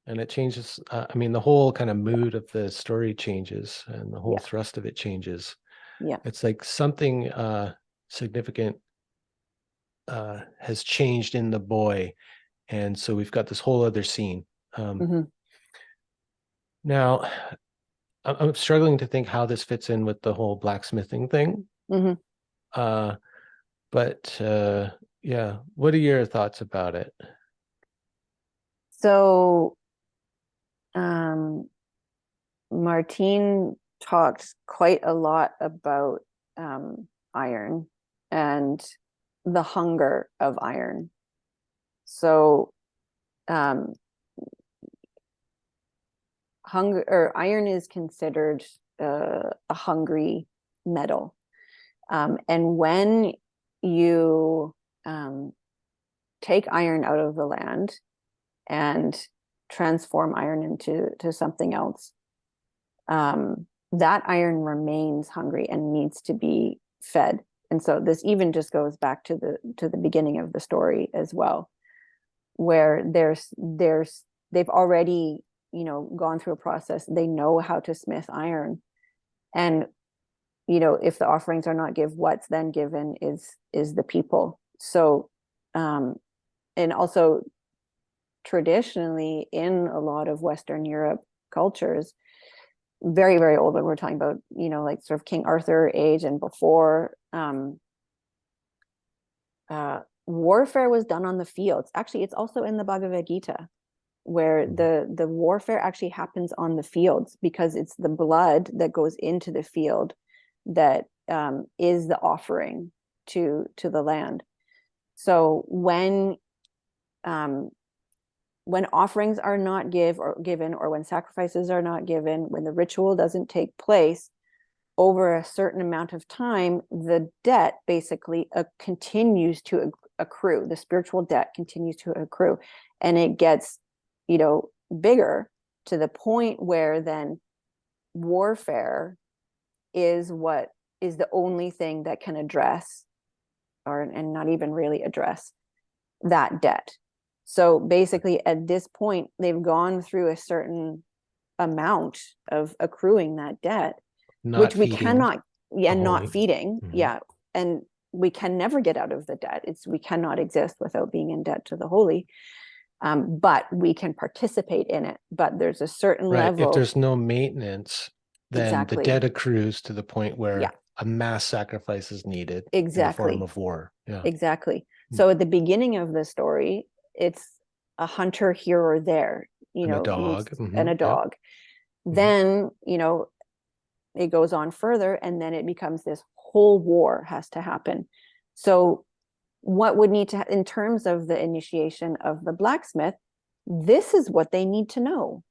and it changes. I mean, the whole kind of mood of the story changes, and the whole Yeah. thrust of it changes. Yeah. It's like something significant has changed in the boy, and so we've got this whole other scene. Hmm. Now, I'm struggling to think how this fits in with the whole blacksmithing thing. Hmm. Uh, but yeah, what are your thoughts about it? So um Martín talked quite a lot about iron and the hunger of iron. So um hunger or iron is considered a hungry metal. And when you um, take iron out of the land and transform iron into something else, that iron remains hungry and needs to be fed. And so this even just goes back to the beginning of the story as well, where they've already gone through a process. They know how to smith iron, and if the offerings are not give, what's then given is the people. So and also traditionally in a lot of Western Europe cultures, very very old, when we're talking about like sort of King Arthur age and before, warfare was done on the fields. Actually, it's also in the Bhagavad Gita, where the warfare actually happens on the fields, because it's the blood that goes into the field that is the offering to the land. So when offerings are not given, or when sacrifices are not given, when the ritual doesn't take place over a certain amount of time, the debt basically continues to accrue. The spiritual debt continues to accrue, and it gets bigger, to the point where then warfare is what is the only thing that can address, and not even really address, that debt. So basically at this point they've gone through a certain amount of accruing that debt, Not which we feeding cannot, the and not holy. feeding. Mhm. Yeah. And we can never get out of the debt. We cannot exist without being in debt to the holy. But we can participate in it, but there's a certain Right. If level. there's no maintenance, then the Exactly. debt accrues to the point Yeah. where a mass sacrifice is needed in the form Exactly. of war. Yeah. Exactly. Mm. So at the beginning of the story, it's a hunter here or there, And a needs, dog. and a Yeah. dog. Mhm. Then, it goes on further, and then it becomes this whole war has to happen. So what would need to, in terms of the initiation of the blacksmith, this is what they need to know.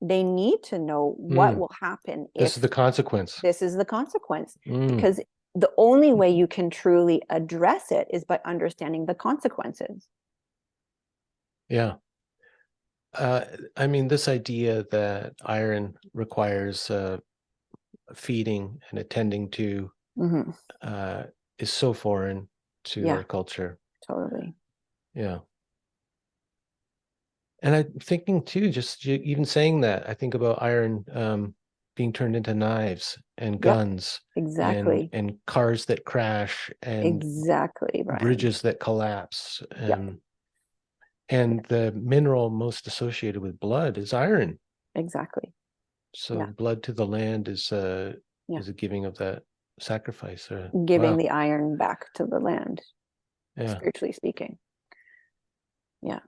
They need to know what Mm. will happen This is the if consequence. this is the consequence, Mm. because the only way you can truly address it is by understanding the consequences. Yeah. Uh, I mean, this idea that iron requires feeding and attending to Mm-hmm. uh, is so foreign to Yeah, our culture. totally. Yeah. And I'm thinking too, just even saying that, I think about iron being turned into knives and Yep, guns and exactly. cars that crash and Exactly, Brian. bridges that collapse. Yep. And the mineral most associated with blood is iron. exactly. So Yeah, blood to the land yeah. is a giving of that sacrifice. Or Giving wow, the iron back to the land, yeah, spiritually speaking. Yeah.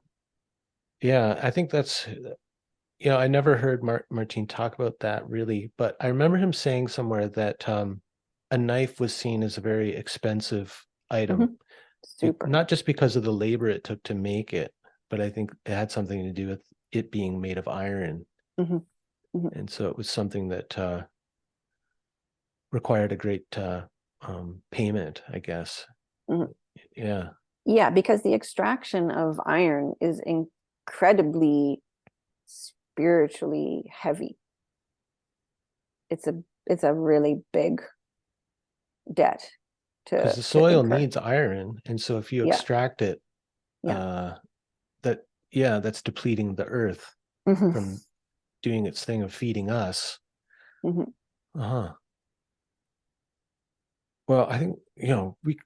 yeah. I think that's I never heard Martin talk about that really, but I remember him saying somewhere that a knife was seen as a very expensive item, Hmm. Super. not just because of the labor it took to make it, but I think it had something to do with it being made of iron, Hmm. Hmm. and so it was something that required a great payment, I guess. Hmm. Yeah, Yeah, because the extraction of iron is incredibly spiritually heavy. It's a really big debt because the to soil incur. needs iron, and so if you Yeah, extract it, yeah. uh, that yeah, that's depleting the earth Hmm. from doing its thing of feeding us. Hmm. Uh-huh. Well, I think,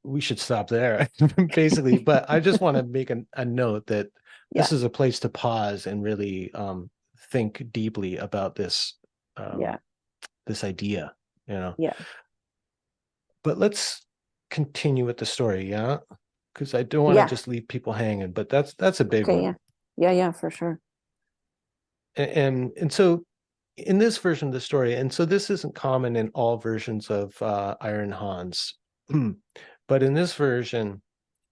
we should stop there basically, but I just want to make a note that Yeah, this is a place to pause and really think deeply about um, yeah, this idea, you know. yeah, But let's continue with the story, yeah? Because I don't want to yeah. just leave people hanging, but that's a big Okay, one. yeah, yeah, yeah, for sure. And so in this version of the story, and so this isn't common in all versions of Iron Hans, but in this version,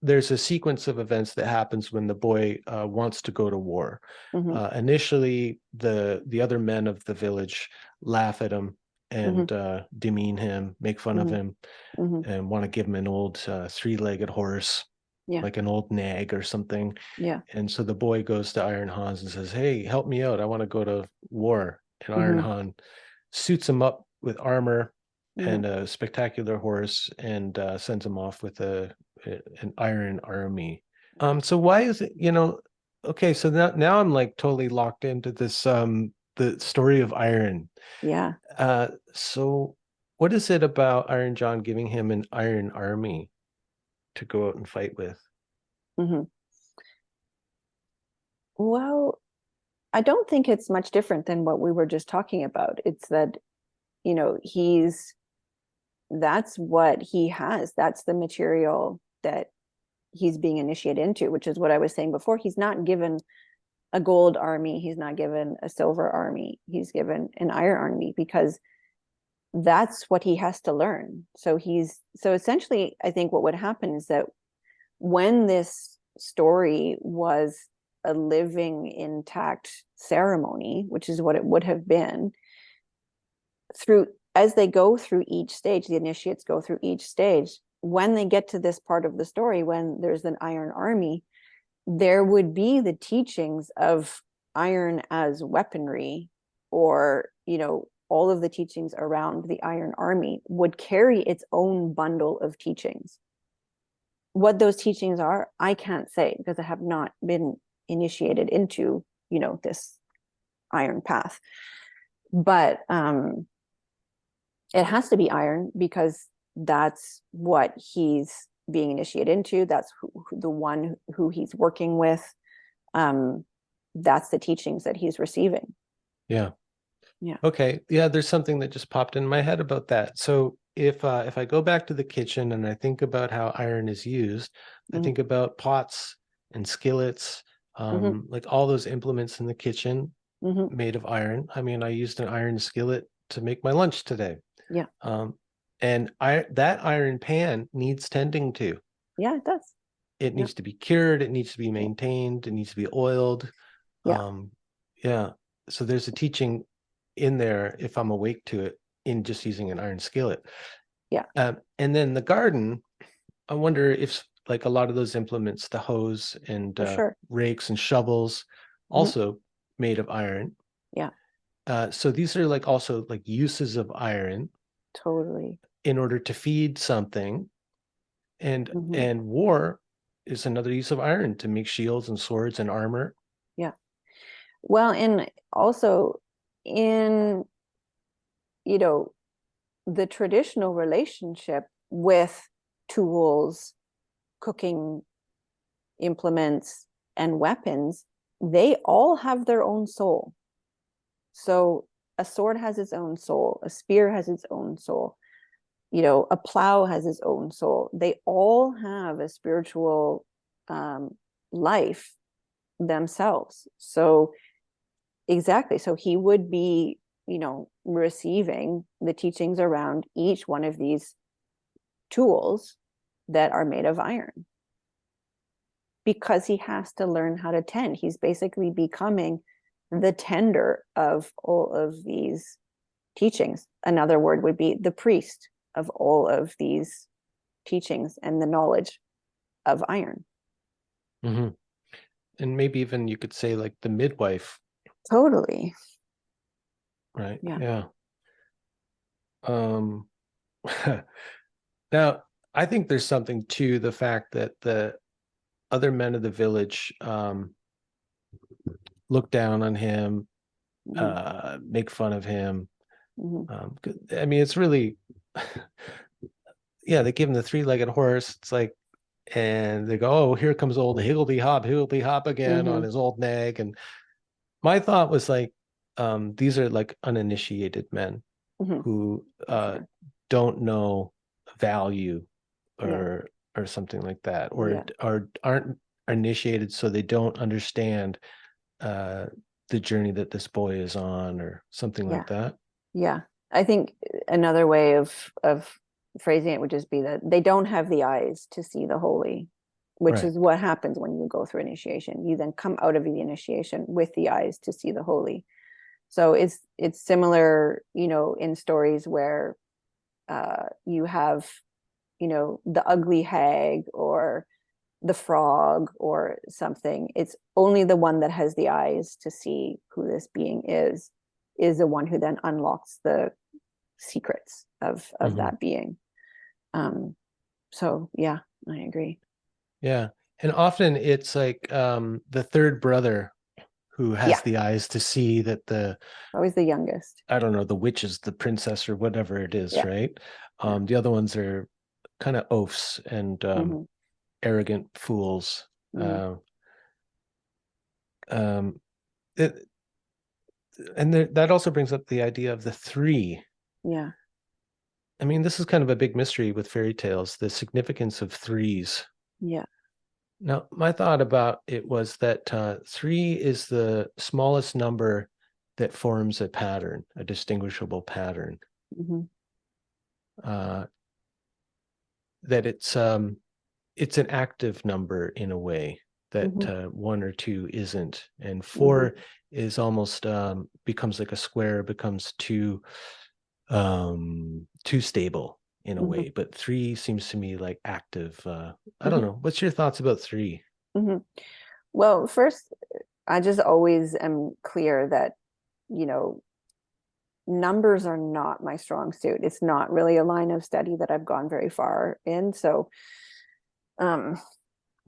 there's a sequence of events that happens when the boy wants to go to war. Hmm. Initially, the other men of the village laugh at him Hmm. and demean him, make fun of Hmm. him, Hmm. and want to give him an old three-legged horse, Yeah, like an old nag or something. yeah. And so the boy goes to Iron Hans and says, "Hey, help me out. I want to go to war." And Iron Hmm. Han suits him up with armor Hmm. and a spectacular horse and sends him off with an iron army. So why is it, okay, so now I'm like totally locked into this the story of Iron. Yeah. So what is it about Iron John giving him an iron army to go out and fight with? Hmm. Well, I don't think it's much different than what we were just talking about. It's that, he's that's what he has. That's the material that he's being initiated into, which is what I was saying before. He's not given a gold army, he's not given a silver army, he's given an iron army because that's what he has to learn. So essentially, I think what would happen is that when this story was a living, intact ceremony, which is what it would have been, through as they go through each stage, the initiates go through each stage. When they get to this part of the story, when there's an iron army, there would be the teachings of iron as weaponry, or all of the teachings around the iron army would carry its own bundle of teachings. What those teachings are, I can't say because I have not been initiated into this iron path, but it has to be iron because that's what he's being initiated into. That's the one who he's working with. um that's the teachings that he's receiving. Yeah. Yeah. Okay. Yeah, there's something that just popped in my head about that. So if I go back to the kitchen and I think about how iron is used, I Hmm. think about pots and skillets, Hmm. like all those implements in the kitchen Hmm. made of iron. I mean, I used an iron skillet to make my lunch today. Yeah. Um, and I that iron pan needs tending to. Yeah, it does. It Yeah. needs to be cured, it needs to be Yeah. maintained, it needs to be oiled. Yeah. Um, yeah. So there's a teaching in there if I'm awake to it in just using an iron skillet. Yeah, And then the garden, I wonder if like a lot of those implements, the hose and for sure. rakes and shovels, Hmm. also made of iron. Yeah, So these are like also like uses of iron totally. in order to feed something, and Hmm. and war is another use of iron to make shields and swords and armor. Yeah. Well, and also in you know the traditional relationship with tools, cooking implements, and weapons, they all have their own soul. So a sword has its own soul, a spear has its own soul, a plow has its own soul. They all have a spiritual life themselves. So exactly. So he would be, receiving the teachings around each one of these tools that are made of iron, because he has to learn how to tend. He's basically becoming the tender of all of these teachings. Another word would be the priest of all of these teachings and the knowledge of iron. Hmm. And maybe even you could say like the midwife, Totally. right? Yeah. Yeah. Um, now, I think there's something to the fact that the other men of the village look down on him, Mm-hmm. make fun of him. Mm-hmm. I mean, it's really, yeah, they give him the three-legged horse. It's like, and they go, oh, here comes old Higgledy Hop again on Mm-hmm. his old nag. And my thought was like, these are like uninitiated men Mm-hmm. who For sure. don't know value Yeah. or something like that, Yeah. or aren't initiated, so they don't understand uh, the journey that this boy is on, or something like Yeah. that. Yeah. I think another way of phrasing it would just be that they don't have the eyes to see the holy, which Right. is what happens when you go through initiation. You then come out of the initiation with the eyes to see the holy. So it's similar, in stories where you have, the ugly hag or the frog or something. It's only the one that has the eyes to see who this being is the one who then unlocks the secrets of Hmm. that being. Um, so yeah, I agree. Yeah. And often it's like the third brother who has Yeah, the eyes to see that always the youngest. I don't know, the witch is the princess or whatever it is, Yeah, right? yeah. The other ones are kind of oafs and Mm-hmm, arrogant fools. mm-hmm, Uh, um, it, and that also brings up the idea of the three. yeah. I mean, this is kind of a big mystery with fairy tales, the significance of threes. Yeah. Now, my thought about it was that three is the smallest number that forms a pattern, a distinguishable pattern. Mm-hmm, Uh, that it's an active number in a way that mm-hmm, one or two isn't, and mm-hmm, four is almost becomes like a square, becomes too stable in a mm-hmm, way. But three seems to me like active. I don't mm-hmm, know. What's your thoughts about three? mm-hmm. Well, first, I just always am clear that, you know, numbers are not my strong suit. It's not really a line of study that I've gone very far in. So, um,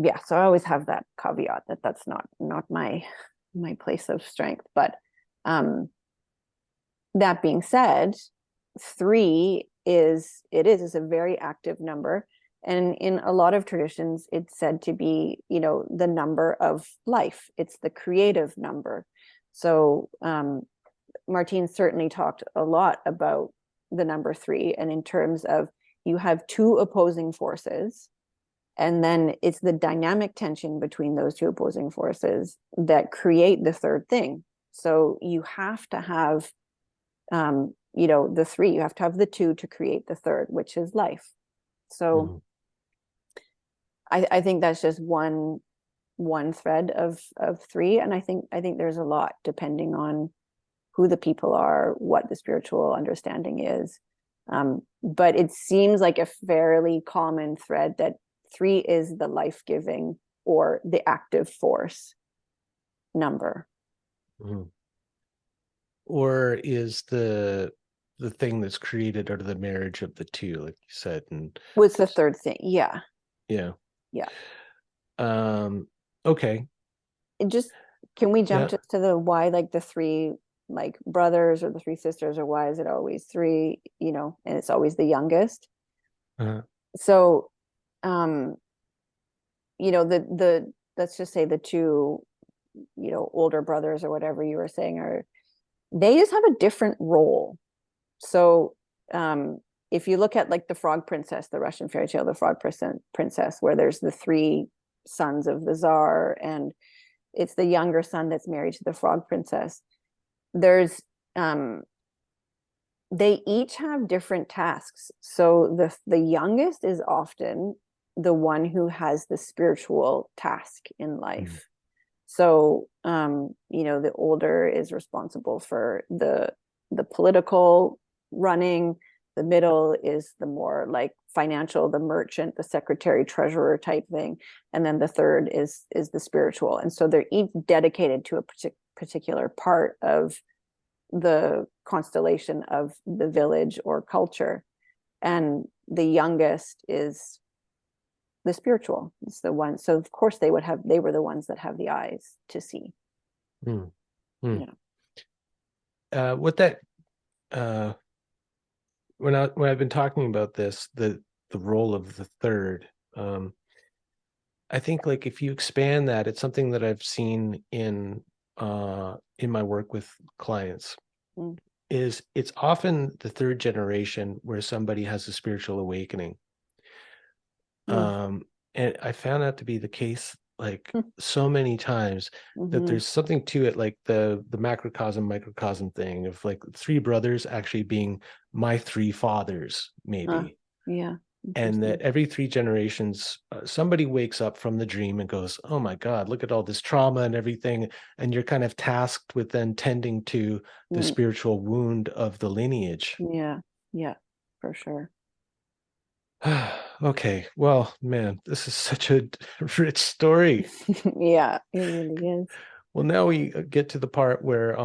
yeah, so I always have that caveat that that's not my place of strength. But um, that being said, three is a very active number, and in a lot of traditions, it's said to be, the number of life. It's the creative number. So Martín certainly talked a lot about the number three, and in terms of you have two opposing forces, and then it's the dynamic tension between those two opposing forces that create the third thing. So you have to have, the three. You have to have the two to create the third, which is life. So Mhm. I think that's just one thread of three, and I think there's a lot depending on who the people are, what the spiritual understanding is. But it seems like a fairly common thread that three is the life-giving or the active force number. Mhm. Or is the thing that's created out of the marriage of the two, like you said, and What's the third thing? Yeah, yeah. yeah. Um, okay. It just can we jump Yeah. just to the why, like the three like brothers or the three sisters, or why is it always three? And it's always the youngest. Uh, So, um, the let's just say the two older brothers or whatever you were saying are They just have a different role. So if you look at like the Frog Princess, the Russian fairy tale, the Frog Princess, where there's the three sons of the Tsar, and it's the younger son that's married to the Frog Princess. There's they each have different tasks. So the youngest is often the one who has the spiritual task in life. So the older is responsible for the political running. The middle is the more like financial, the merchant, the secretary, treasurer type thing, and then the third is the spiritual. And so they're each dedicated to a particular part of the constellation of the village or culture. And the youngest is the spiritual. It's the one. So of course they were the ones that have the eyes to see. Hmm. Hmm. Yeah. What that when I've been talking about this, the role of the third, I think like if you expand that, it's something that I've seen in my work with clients. Mm. Is it's often the third generation where somebody has a spiritual awakening. Mm. And I found that to be the case like Mm. so many times, that Mm-hmm. there's something to it, like the macrocosm microcosm thing of like three brothers actually being my three fathers, maybe. Yeah. And Interesting. that every three generations, somebody wakes up from the dream and goes, oh my God, look at all this trauma and everything. And you're kind of tasked with then tending to the Mm. spiritual wound of the lineage. Yeah. Yeah, for sure. Okay, well, man, this is such a rich story. Yeah, it really is. Well, now we get to the part where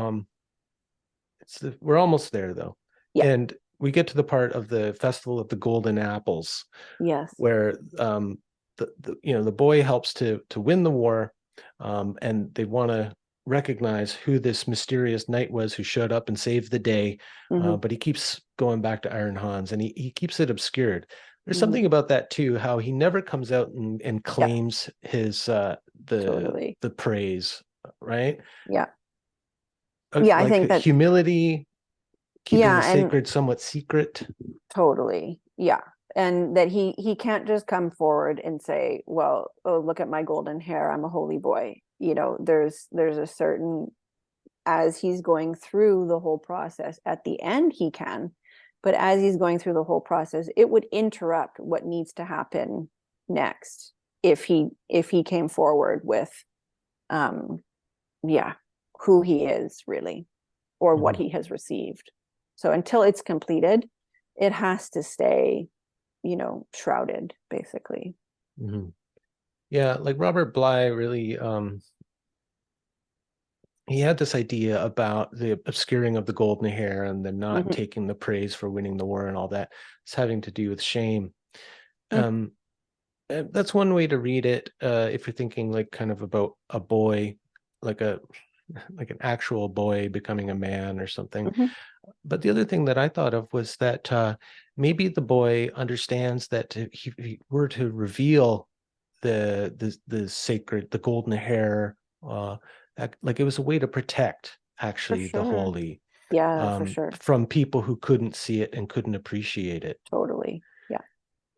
we're almost there though. Yeah. And we get to the part of the Festival of the Golden Apples, Yes. where the boy helps to win the war, and they want to recognize who this mysterious knight was who showed up and saved the day. Mm-hmm. But he keeps going back to Iron Hans, and he keeps it obscured. There's Mm-hmm. something about that too, how he never comes out and Yeah, claims his totally. the praise, right? Yeah. Yeah, I Like think that, humility, keeping the yeah, and sacred somewhat secret. totally. Yeah. And that he can't just come forward and say, well, oh, look at my golden hair, I'm a holy boy. There's a certain, as he's going through the whole process, at the end he can, but as he's going through the whole process, it would interrupt what needs to happen next if he came forward with um yeah, who he is really, or what Mhm, he has received. So until it's completed, it has to stay, shrouded, basically. mhm. Yeah, like Robert Bly really he had this idea about the obscuring of the golden hair and then not Mm-hmm. taking the praise for winning the war and all that. It's having to do with shame. Mm. Um, that's one way to read it. If you're thinking like kind of about a boy, like a like an actual boy becoming a man or something. Mm-hmm. But the other thing that I thought of was that maybe the boy understands that if he were to reveal the sacred, the golden hair, uh, like it was a way to protect For actually the sure. holy, Yeah, for sure. from people who couldn't see it and couldn't appreciate it. Totally. Yeah.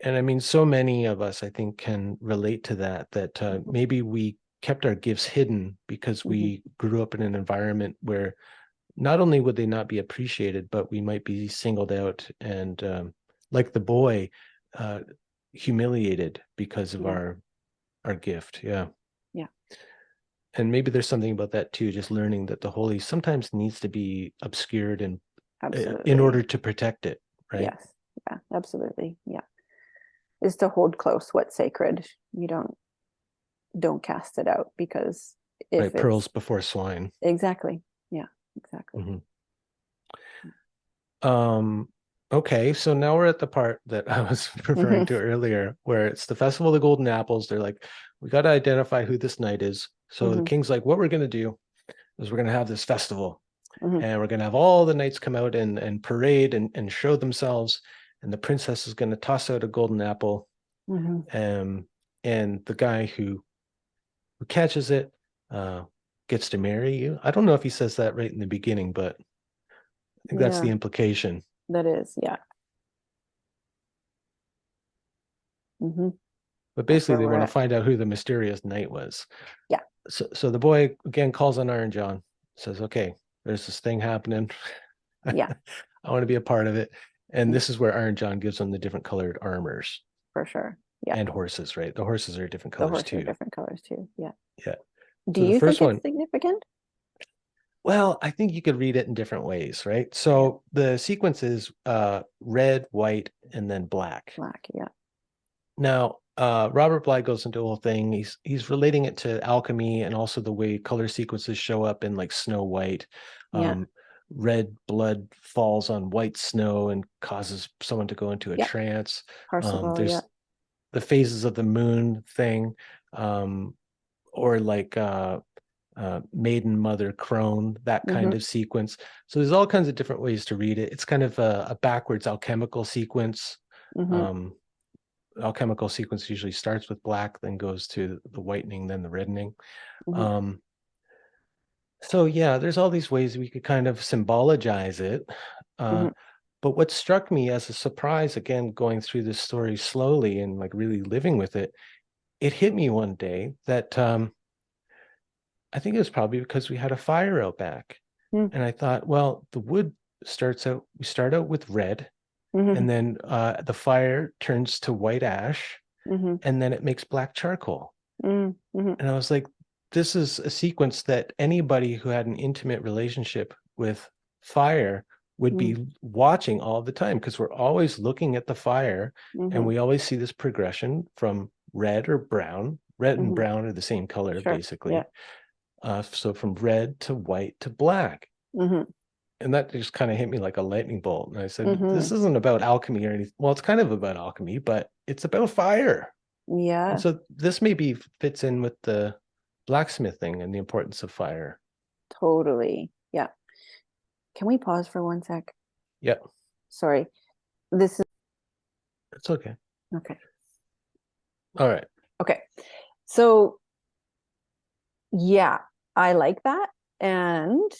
And I mean, so many of us, I think, can relate to that, that Mm-hmm. maybe we kept our gifts hidden because Mm-hmm. we grew up in an environment where not only would they not be appreciated, but we might be singled out and, like the boy, uh, humiliated because of Yeah. our gift. Yeah. Yeah. And maybe there's something about that too, just learning that the holy sometimes needs to be obscured and in order Absolutely. to protect it, right? Yes. Yeah, absolutely. Yeah. Is to hold close what's sacred. You don't cast it out, because if Right. Pearls it's before swine. exactly. Yeah, exactly. Mhm. Um, okay, so now we're at the part that I was referring to Mm-hmm. earlier, where it's the Festival of the Golden Apples. They're like, we got to identify who this knight is. So the Mm-hmm. king's like, what we're going to do is we're going to have this festival, Mm-hmm. and we're going to have all the knights come out and parade and show themselves. And the princess is going to toss out a golden apple. Mm-hmm. Um, and the guy who catches it uh, gets to marry you. I don't know if he says that right in the beginning, but I think that's the Yeah, implication. that is, yeah. Hmm. But That's basically, where they we're want to at. find out who the mysterious knight was. Yeah, So the boy again calls on Iron John, says, "Okay, there's this thing happening. yeah, I want to be a part of it." And yeah, this is where Iron John gives them the different colored armors for sure. Yeah, and horses, right? The horses are different the colors horses are too. different colors too. Yeah. Yeah. Do So the you first think it's one, significant? well, I think you could read it in different ways, right? Yeah, So the sequence is red, white, and then black. black. Yeah, Now, Robert Bly goes into a whole thing. He's relating it to alchemy and also the way color sequences show up in like Snow White. yeah, Um, red blood falls on white snow and causes someone to go into a yeah. trance. Parsifal. Yeah. There's the phases of the moon thing, um, or like maiden, mother, crone, that kind Hmm. of sequence. So there's all kinds of different ways to read it. It's kind of a backwards alchemical sequence. Hmm. Um, alchemical sequence usually starts with black, then goes to the whitening, then the reddening. Hmm. Um, so yeah, there's all these ways we could kind of symbologize it. Uh, Hmm. but what struck me as a surprise, again, going through this story slowly and like really living with it, it hit me one day that I think it was probably because we had a fire out back. And I thought, well, the wood we start out with red, Hmm. and then the fire turns to white ash, Hmm. and then it makes black charcoal. Hmm. Hmm. And I was like, this is a sequence that anybody who had an intimate relationship with fire would Hmm. be watching all the time because we're always looking at the fire and Hmm. we always see this progression from red or brown. Red and Hmm. brown are the same color, Sure. Yeah. basically. So from red to white to black. Hmm. And that just kind of hit me like a lightning bolt. And I said, Hmm. this isn't about alchemy or anything. Well, it's kind of about alchemy, but it's about fire. And Yeah. so this maybe fits in with the blacksmithing and the importance of fire. Totally. Yeah. Can we pause for one sec? Yeah, Sorry. This is it's okay. okay. All right. Okay. So yeah, I like that. And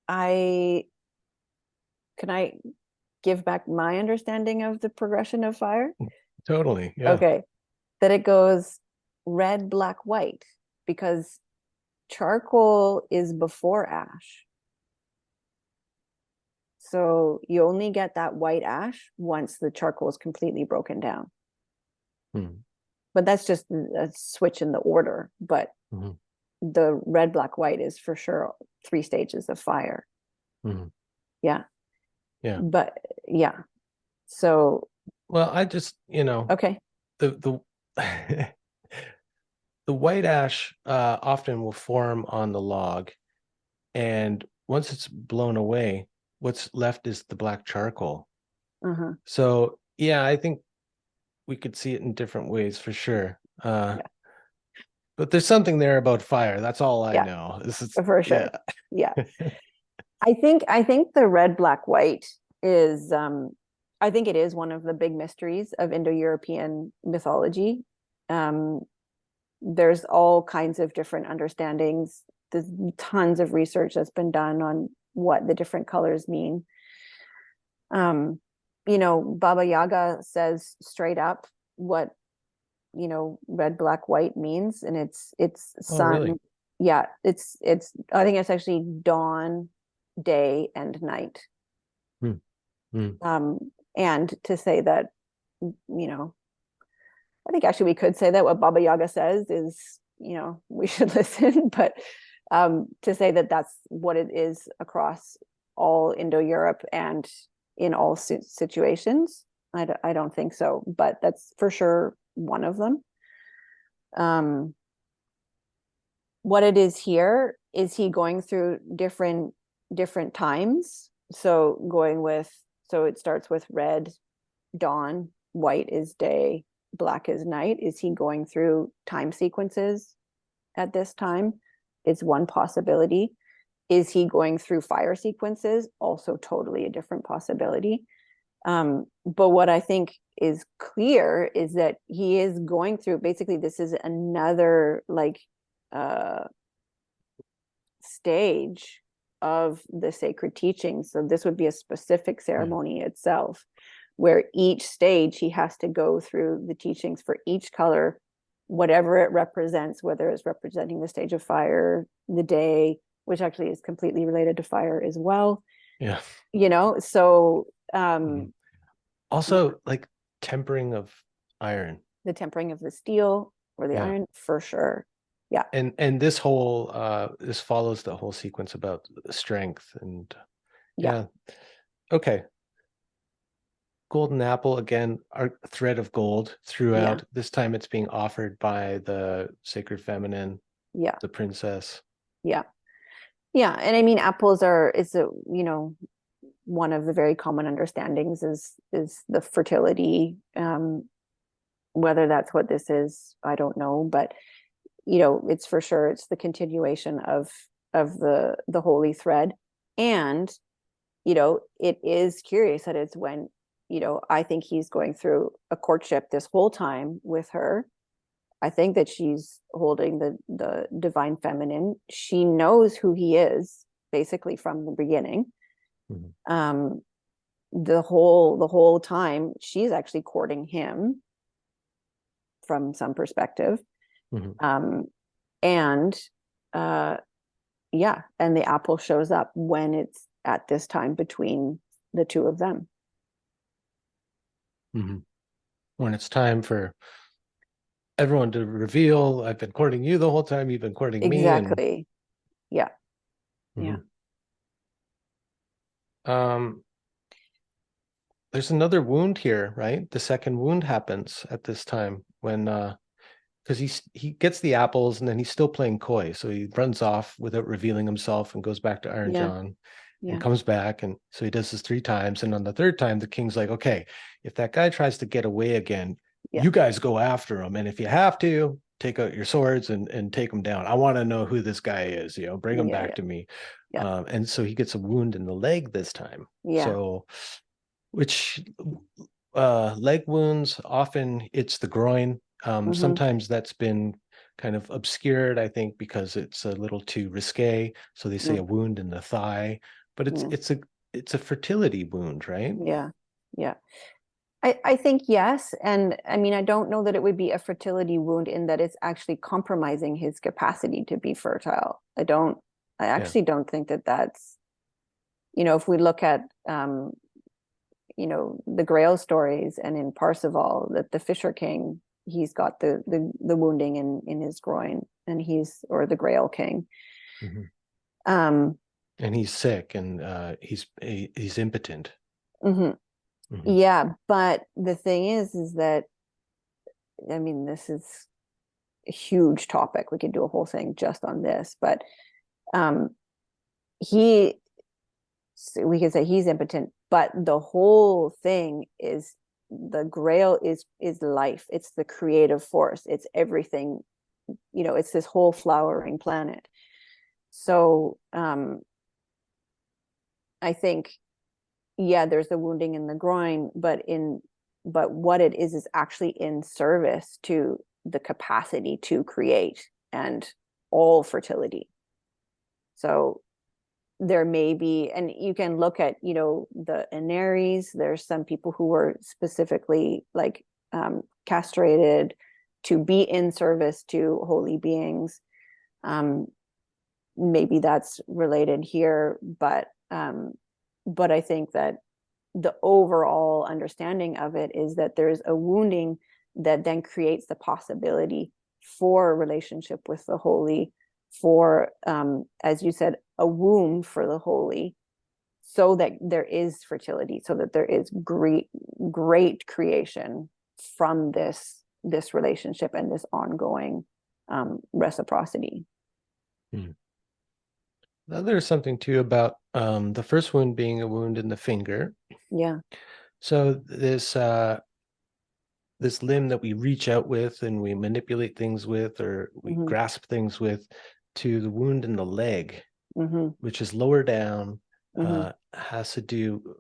I can I give back my understanding of the progression of fire? Totally. Yeah. Okay. That it goes red, black, white, because charcoal is before ash. So you only get that white ash once the charcoal is completely broken down. Hmm. But that's just a switch in the order. But Hmm. the red, black, white is for sure 3 stages of fire. Hmm. Yeah. Yeah. But yeah. So Well, I just, okay. the the white ash often will form on the log, and once it's blown away, what's left is the black charcoal. Uh-huh. So yeah, I think we could see it in different ways for sure. Yeah. But there's something there about fire. That's all I Yeah, know. This is for yeah. sure. Yeah. I think the red, black, white is I think it is one of the big mysteries of Indo-European mythology. Um, there's all kinds of different understandings. There's tons of research that's been done on what the different colors mean. Um, Baba Yaga says straight up what red, black, white means, and it's Oh, really? sun. Yeah, it's I think it's actually dawn, day, and night. Hmm. Hmm. And to say that, I think actually we could say that what Baba Yaga says is, we should listen, but to say that that's what it is across all Indo-Europe and in all situations, I don't think so, but that's for sure one of them. Um, what it is here is he going through different times. So it starts with red, dawn, white is day, black is night. Is he going through time sequences at this time? It's one possibility. Is he going through fire sequences? Also totally a different possibility. But what I think is clear is that he is going through, basically this is another like uh stage of the sacred teachings. So this would be a specific ceremony itself, where each stage he has to go through the teachings for each color, whatever it represents, whether it's representing the stage of fire, the day, which actually is completely related to fire as well. Yeah. So Also, like tempering of iron. the tempering of the steel or the Yeah. iron, for sure. Yeah. And this whole this follows the whole sequence about strength and Yeah. yeah. Okay. Golden apple again, our thread of gold Yeah. throughout. This time it's being offered by the sacred feminine, Yeah. the princess. Yeah. Yeah. And I mean, apples are, is a, one of the very common understandings is the fertility. Whether that's what this is, I don't know, but it's for sure, it's the continuation of the holy thread. And it is curious that it's when I think he's going through a courtship this whole time with her. I think that she's holding the divine feminine. She knows who he is basically from the beginning. Mm-hmm. The whole time she's actually courting him from some perspective. Mm-hmm. And yeah, and the apple shows up when it's at this time between the two of them. Mm-hmm. When it's time for everyone to reveal, I've been courting you the whole time, you've been courting me, and Exactly. Yeah. Yeah. mm-hmm. um there's another wound here, right? The second wound happens at this time when because he gets the apples and then he's still playing coy. So he runs off without revealing himself and goes back to Iron Yeah. John and Yeah. comes back. And so he does this 3 times. And on the third time, the king's like, okay, if that guy tries to get away again, Yeah. you guys go after him. And if you have to, take out your swords and take him down. I want to know who this guy is, bring him Yeah. back Yeah. to me. Yeah. And so he gets a wound in the leg this time. Yeah. So, which leg wounds, often it's the groin. Mm-hmm. Sometimes that's been kind of obscured, I think, because it's a little too risque. So they say a Mm. wound in the thigh, but it's Yeah. it's a fertility wound, right? Yeah. Yeah. I think yes. And I mean, I don't know that it would be a fertility wound in that it's actually compromising his capacity to be fertile. I Yeah. actually don't think that that's, if we look at, the Grail stories and in Parsifal, that the Fisher King, he's got the wounding in his groin, and or the Grail King. Mm-hmm. Um, And he's sick and he's impotent. mm-hmm. Mm-hmm. Yeah, but the thing is that, I mean, this is a huge topic. We could do a whole thing just on this, but um, he, we could say he's impotent, but the whole thing is the Grail is life. It's the creative force. It's everything. It's this whole flowering planet. So I think, yeah, there's the wounding in the groin, but what it is actually in service to the capacity to create and all fertility. So there may be, and you can look at, the Inaries. There's some people who were specifically like castrated to be in service to holy beings. Maybe that's related here, but I think that the overall understanding of it is that there's a wounding that then creates the possibility for a relationship with the holy, for as you said, a womb for the holy, so that there is fertility, so that there is great creation from this relationship and this ongoing reciprocity. Mm-hmm. There's something too about the first wound being a wound in the finger. Yeah. So this limb that we reach out with and we manipulate things with or we Mm-hmm. grasp things with, to the wound in the leg, Mm-hmm. which is lower down, Mm-hmm. has to do,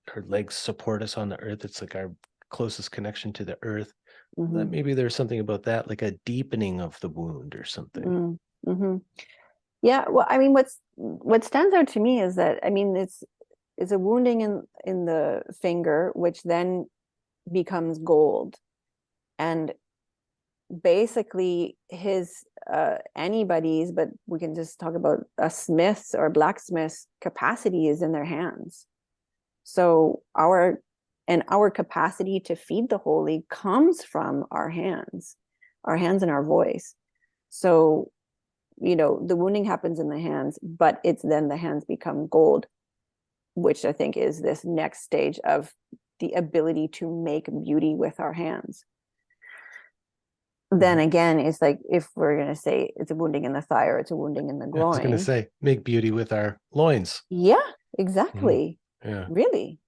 her legs support us on the earth. It's like our closest connection to the earth. Mm-hmm. That maybe there's something about that, like a deepening of the wound or something. Mm-hmm. Yeah, well, I mean, what stands out to me is that, I mean, it's a wounding in the finger, which then becomes gold. And basically his anybody's, but we can just talk about a smith's or blacksmith's capacity is in their hands. So our capacity to feed the holy comes from our hands and our voice. So, the wounding happens in the hands, but it's then the hands become gold, which I think is this next stage of the ability to make beauty with our hands. Then again, it's like, if we're going to say it's a wounding in the thigh or it's a wounding in the I was going to groin. say, make beauty with our loins. Yeah, Mhm. exactly. Yeah. Really.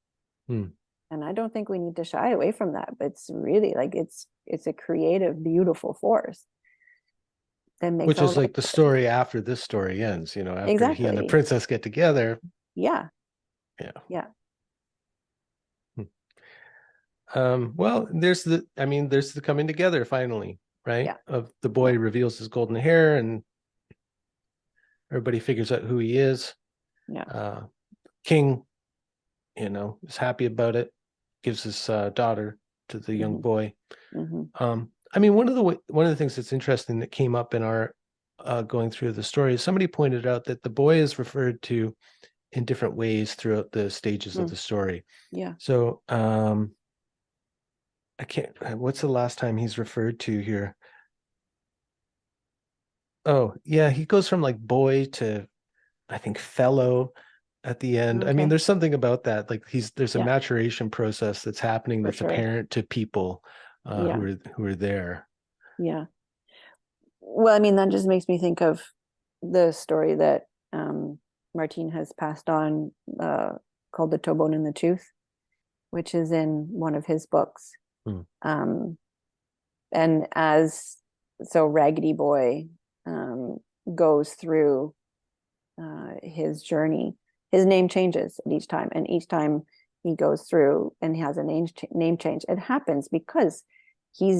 Hmm. And I don't think we need to shy away from that, but it's really like it's a creative, beautiful force that makes Which all is that like the happen. story after this story ends, after he and the Exactly. princess get together. Yeah. Yeah. Yeah. Hmm. Well, there's the coming together finally, right? Yeah. Of the Yeah. boy reveals his golden hair and everybody figures out who he is. Yeah. Uh, King, is happy about it, gives his daughter to the young Mm-hmm. boy. Mm-hmm. I mean, one of the things that's interesting that came up in our going through the story is somebody pointed out that the boy is referred to in different ways throughout the stages of Mm. the story. Yeah. So I can't. What's the last time he's referred to here? Oh, yeah, he goes from like boy to I think fellow at the end. I mean, Okay. there's something about that. Like there's a Yeah, maturation process that's happening for that's sure. apparent to people who Yeah. are there. Yeah. Well, I mean, that just makes me think of the story that Martin has passed on, called The Toe Bone and the Tooth, which is in one of his books. Hmm. Um, and so Raggedy Boy um, goes through his journey, his name changes at each time, and each time he goes through and he has a name change. It happens because he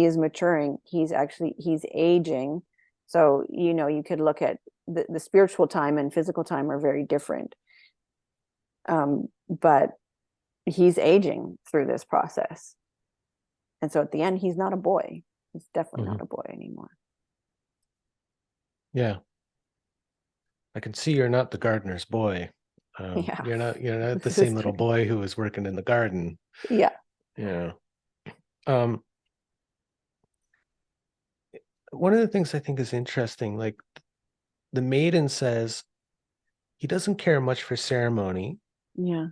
is maturing. He's aging. So you could look at the spiritual time and physical time are very different. But he's aging through this process, and so at the end, he's not a boy. He's definitely Mhm. not a boy anymore. Yeah, I can see you're not the gardener's boy. Yeah, You're not the this same is little true. boy who was working in the garden. Yeah. Yeah. Um, One of the things I think is interesting, like the maiden says he doesn't care much for ceremony, Yeah.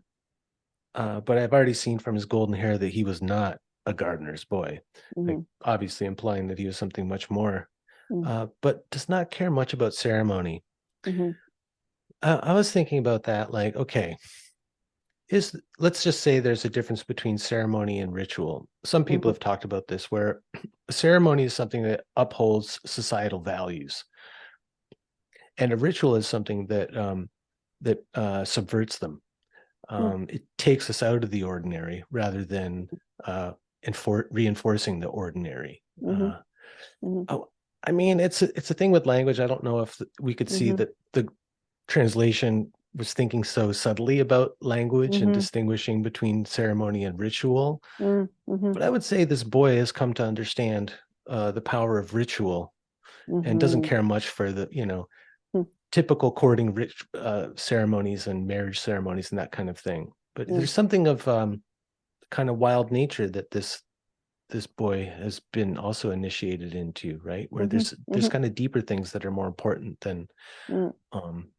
but I've already seen from his golden hair that he was not a gardener's boy, like Mm-hmm. obviously implying that he was something much more, Mm-hmm. but does not care much about ceremony. Mm-hmm. I was thinking about that, like, okay, let's just say there's a difference between ceremony and ritual. Some people Mm-hmm. have talked about this, where ceremony is something that upholds societal values, and a ritual is something that subverts them. It takes us out of the ordinary rather than reinforcing the ordinary. Mm-hmm. Mm-hmm. Oh, I mean, it's a thing with language. I don't know if we could see Mm-hmm. that the translation was thinking so subtly about language and Mm-hmm. distinguishing between ceremony and ritual. Mm-hmm. But I would say this boy has come to understand the power of ritual and doesn't Mm-hmm. care much for the typical courting ceremonies and marriage ceremonies and that kind of thing. But Mm-hmm. there's something of kind of wild nature that this boy has been also initiated into, right? Where Mm-hmm. there's Mm-hmm. kind of deeper things that are more important than um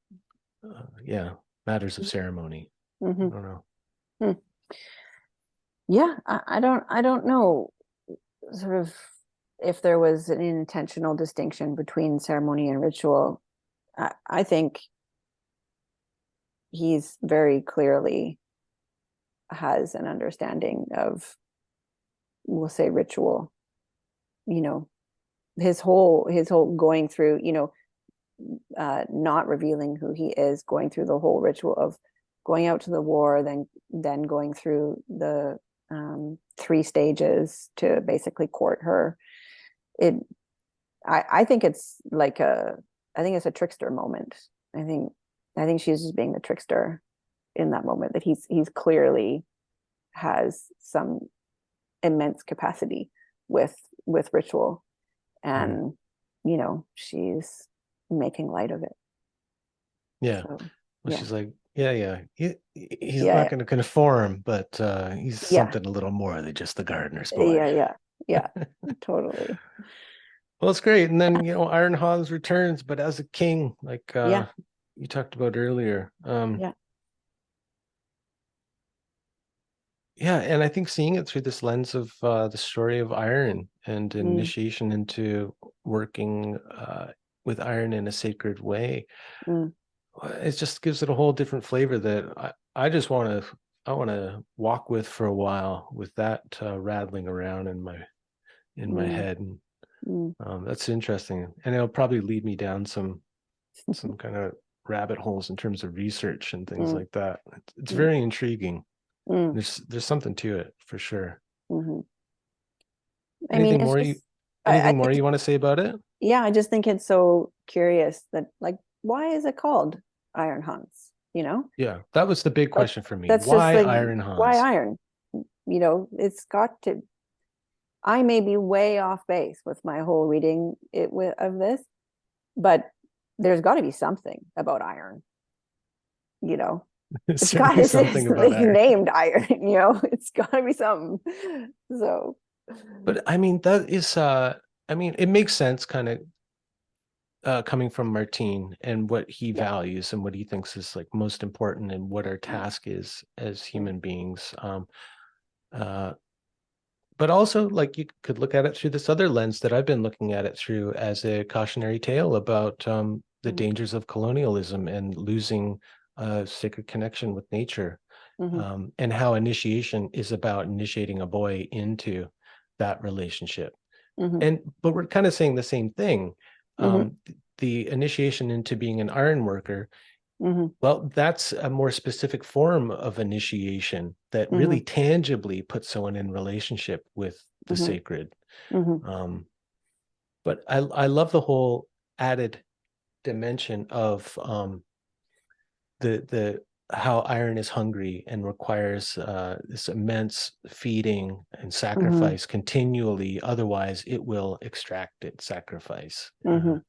yeah, matters of ceremony. I Mm-hmm. don't know. Mm. Yeah, I don't know sort of if there was an intentional distinction between ceremony and ritual. I think he's very clearly has an understanding of, we'll say, ritual. You know, his whole going through, not revealing who he is, going through the whole ritual of going out to the war, then going through the three stages to basically court her. It I think it's like I think it's a trickster moment. I think she's just being the trickster in that moment, that he's clearly has some immense capacity with ritual, and she's making light of it. Yeah. So Well, yeah, she's like, yeah. He's not yeah, going to conform, but he's yeah, something a little more than just the gardener's yeah, boy. yeah, yeah, totally. Well, it's great. And then, Iron Hans returns, but as a king, like Yeah, you talked about earlier. yeah. Yeah, and I think seeing it through this lens of the story of iron and Mm, initiation into working with iron in a sacred way, mm, it just gives it a whole different flavor that I just I want to walk with for a while with that rattling around in my mm, head, and mm. that's interesting, and it'll probably lead me down some kind of rabbit holes in terms of research and things Mm, like that. It's mm, very intriguing. mm, There's something to it for sure. mhm. I mean, Anything it's more just, I anything more think, you want to say about it? yeah, I just think it's so curious that, like, why is it called Iron Hunts? Yeah, that was the big That question for me. that's just Why like, Iron why Hans? iron? It's got to. I may be way off base with my whole reading of this, but there's got to be something about iron. You know, There's it's got certainly it's, something about it's iron. named iron. It's got to be something. So, But I mean, that is I mean, it makes sense kind of coming from Martin and what he yeah. values and what he thinks is like most important and what our Mm, task is as mm, human beings. Uh, but also, like, you could look at it through this other lens that I've been looking at it through as a cautionary tale about the mm, dangers of colonialism and losing a sacred connection with nature, mhm, and how initiation is about initiating a boy into that relationship. mhm, And but we're kind of saying the same thing. mhm, The initiation into being an iron worker, mhm, well, that's a more specific form of initiation that really mhm, tangibly puts someone in relationship with the mhm, sacred. mhm, Um, but I love the whole added dimension of the how iron is hungry and requires this immense feeding and mhm, sacrifice continually. Otherwise, it will extract its sacrifice mhm.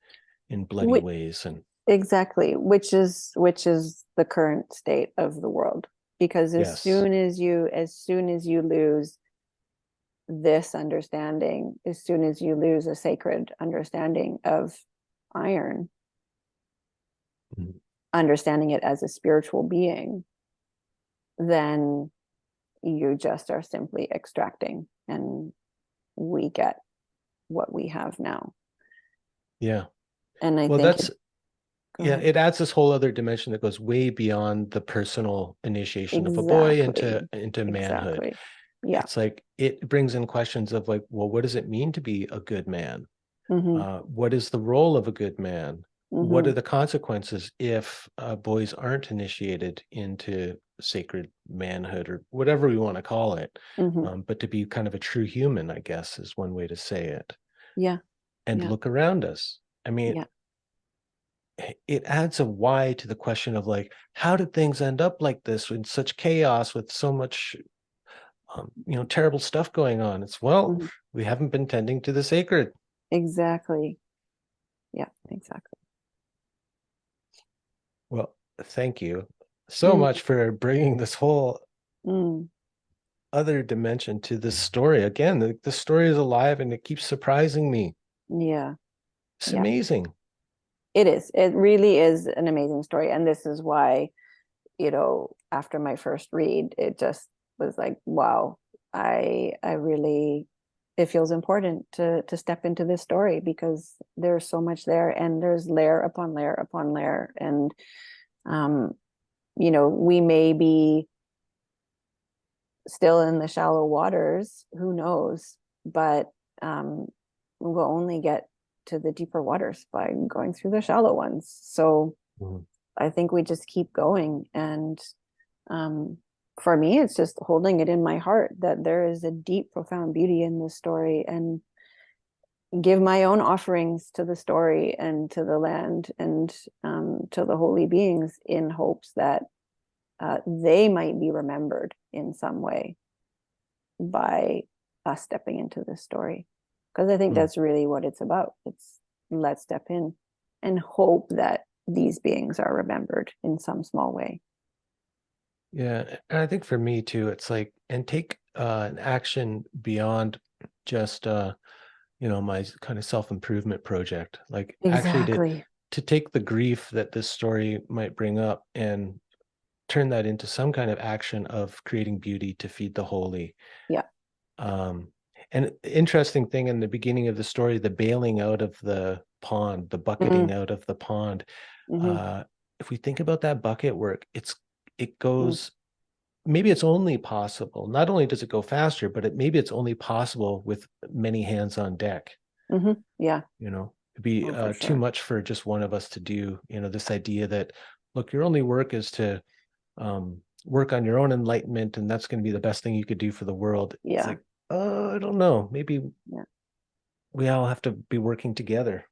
in bloody Which, ways. And exactly, which is the current state of the world. Because yes, as soon as you lose this understanding, as soon as you lose a sacred understanding of iron, Mhm. understanding it as a spiritual being, then you just are simply extracting, and we get what we have now. Yeah. And I Well, think that's go yeah, ahead. it adds this whole other dimension that goes way beyond the personal initiation of a boy Exactly. into manhood. Exactly. Yeah. It's like it brings in questions of like, well, what does it mean to be a good man? Mm-hmm. What is the role of a good man? What are Mm-hmm. the consequences if boys aren't initiated into sacred manhood or whatever we want to call it? Mm-hmm. But to be kind of a true human, I guess, is one way to say it. Yeah. And Yeah. look around us. I mean, Yeah. it adds a why to the question of like, how did things end up like this in such chaos with so much, terrible stuff going on? It's, well, Mm-hmm. we haven't been tending to the sacred. Exactly. Yeah. Exactly. Well, thank you so Mm, much for bringing this whole mm, other dimension to this story. Again, the story is alive and it keeps surprising me. yeah. It's Yeah. amazing. It is. It really is an amazing story. And this is why, after my first read, it just was like, wow, I really, it feels important to step into this story, because there's so much there, and there's layer upon layer upon layer. And um, we may be still in the shallow waters, who knows? But um, we'll only get to the deeper waters by going through the shallow ones. So Mhm. I think we just keep going. And um, for me, it's just holding it in my heart that there is a deep, profound beauty in this story. And give my own offerings to the story and to the land and to the holy beings in hopes that they might be remembered in some way by us stepping into this story. Because I think that's really what it's about. It's let's step in and hope that these beings are remembered in some small way. Yeah, and I think for me too, it's like, and take an action beyond just my kind of self-improvement project. Like actually Exactly. to take the grief that this story might bring up and turn that into some kind of action of creating beauty to feed the holy. Yeah. Um, and interesting thing in the beginning of the story, the bailing out of the pond, the bucketing Mm, out of the pond. mhm, Uh, if we think about that bucket work, it mm, goes, maybe it's only possible. Not only does it go faster, but maybe it's only possible with many hands on deck. mhm. Yeah. It'd be Oh, for too sure. much for just one of us to do. This idea that, look, your only work is to work on your own enlightenment, and that's going to be the best thing you could do for the world. It's Yeah. like, I don't know. Maybe Yeah. we all have to be working together.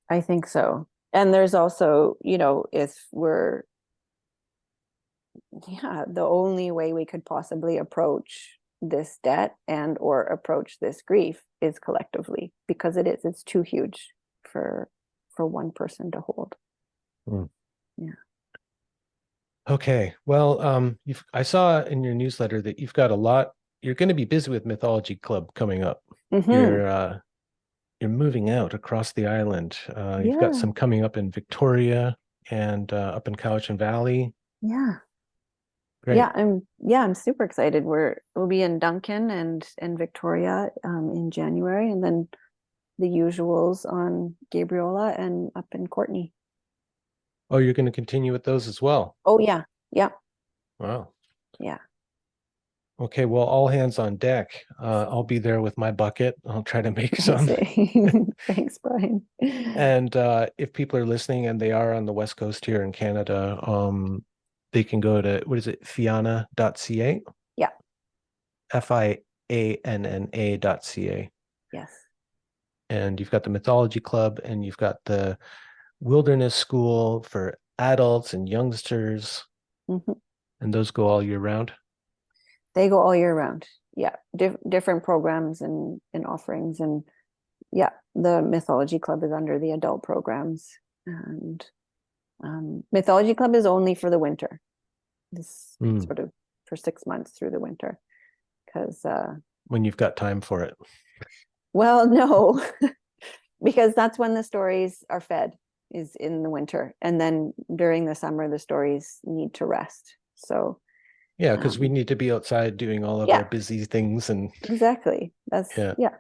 I think so. And there's also, if the only way we could possibly approach this debt and or approach this grief is collectively, because it's too huge for one person to hold. Mm. Yeah. Okay. Well, I saw in your newsletter that you've got a lot. You're going to be busy with Mythology Club coming up. Mm-hmm. You're moving out across the island. You've got Yeah. some coming up in Victoria and up in Cowichan Valley. Yeah. Great. I'm super excited. We'll be in Duncan and Victoria in January, and then the usuals on Gabriola and up in Courtney. Oh, you're going to continue with those as well. Oh yeah. Yeah. Wow. Yeah. Okay, well, all hands on deck. I'll be there with my bucket. I'll try to make some. Amazing. Thanks, Brian. And if people are listening and they are on the West Coast here in Canada, they can go to, what is it, fianna.ca? Yeah. FIANNA.ca. Yes. And you've got the Mythology Club and you've got the Wilderness School for adults and youngsters, Hmm. and those go all year round. They go all year round. Yeah. Different programs and offerings. And yeah, the Mythology Club is under the adult programs. And Mythology Club is only for the winter. This Mm, sort of for 6 months through the winter. Because, when you've got time for it. well, no, because that's when the stories are fed, is in the winter. And then during the summer, the stories need to rest. So, Yeah, because we um, need to be outside doing all of our yeah, busy things. And exactly. That's, yeah, yeah,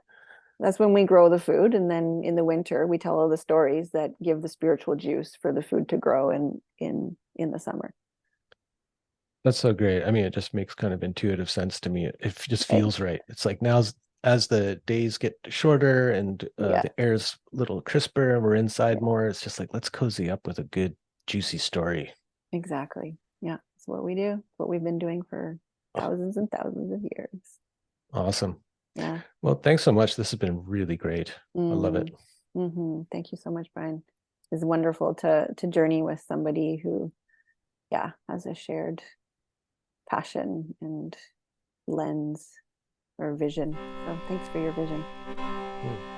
that's when we grow the food. And then in the winter, we tell all the stories that give the spiritual juice for the food to grow in the summer. that's so great. I mean, it just makes kind of intuitive sense to me. It just Right. feels right. It's like now, as the days get shorter and Yeah, the air's a little crisper and we're inside more, it's just like, let's cozy up with a good, juicy story. exactly. Yeah, it's what we do. It's what we've been doing for Oh, thousands and thousands of years. awesome. Yeah. Well, thanks so much. This has been really great. I love it. Mm, Thank you so much, Brian. It's wonderful to journey with somebody who, yeah, has a shared passion and lens or vision. So thanks for your vision. Hmm.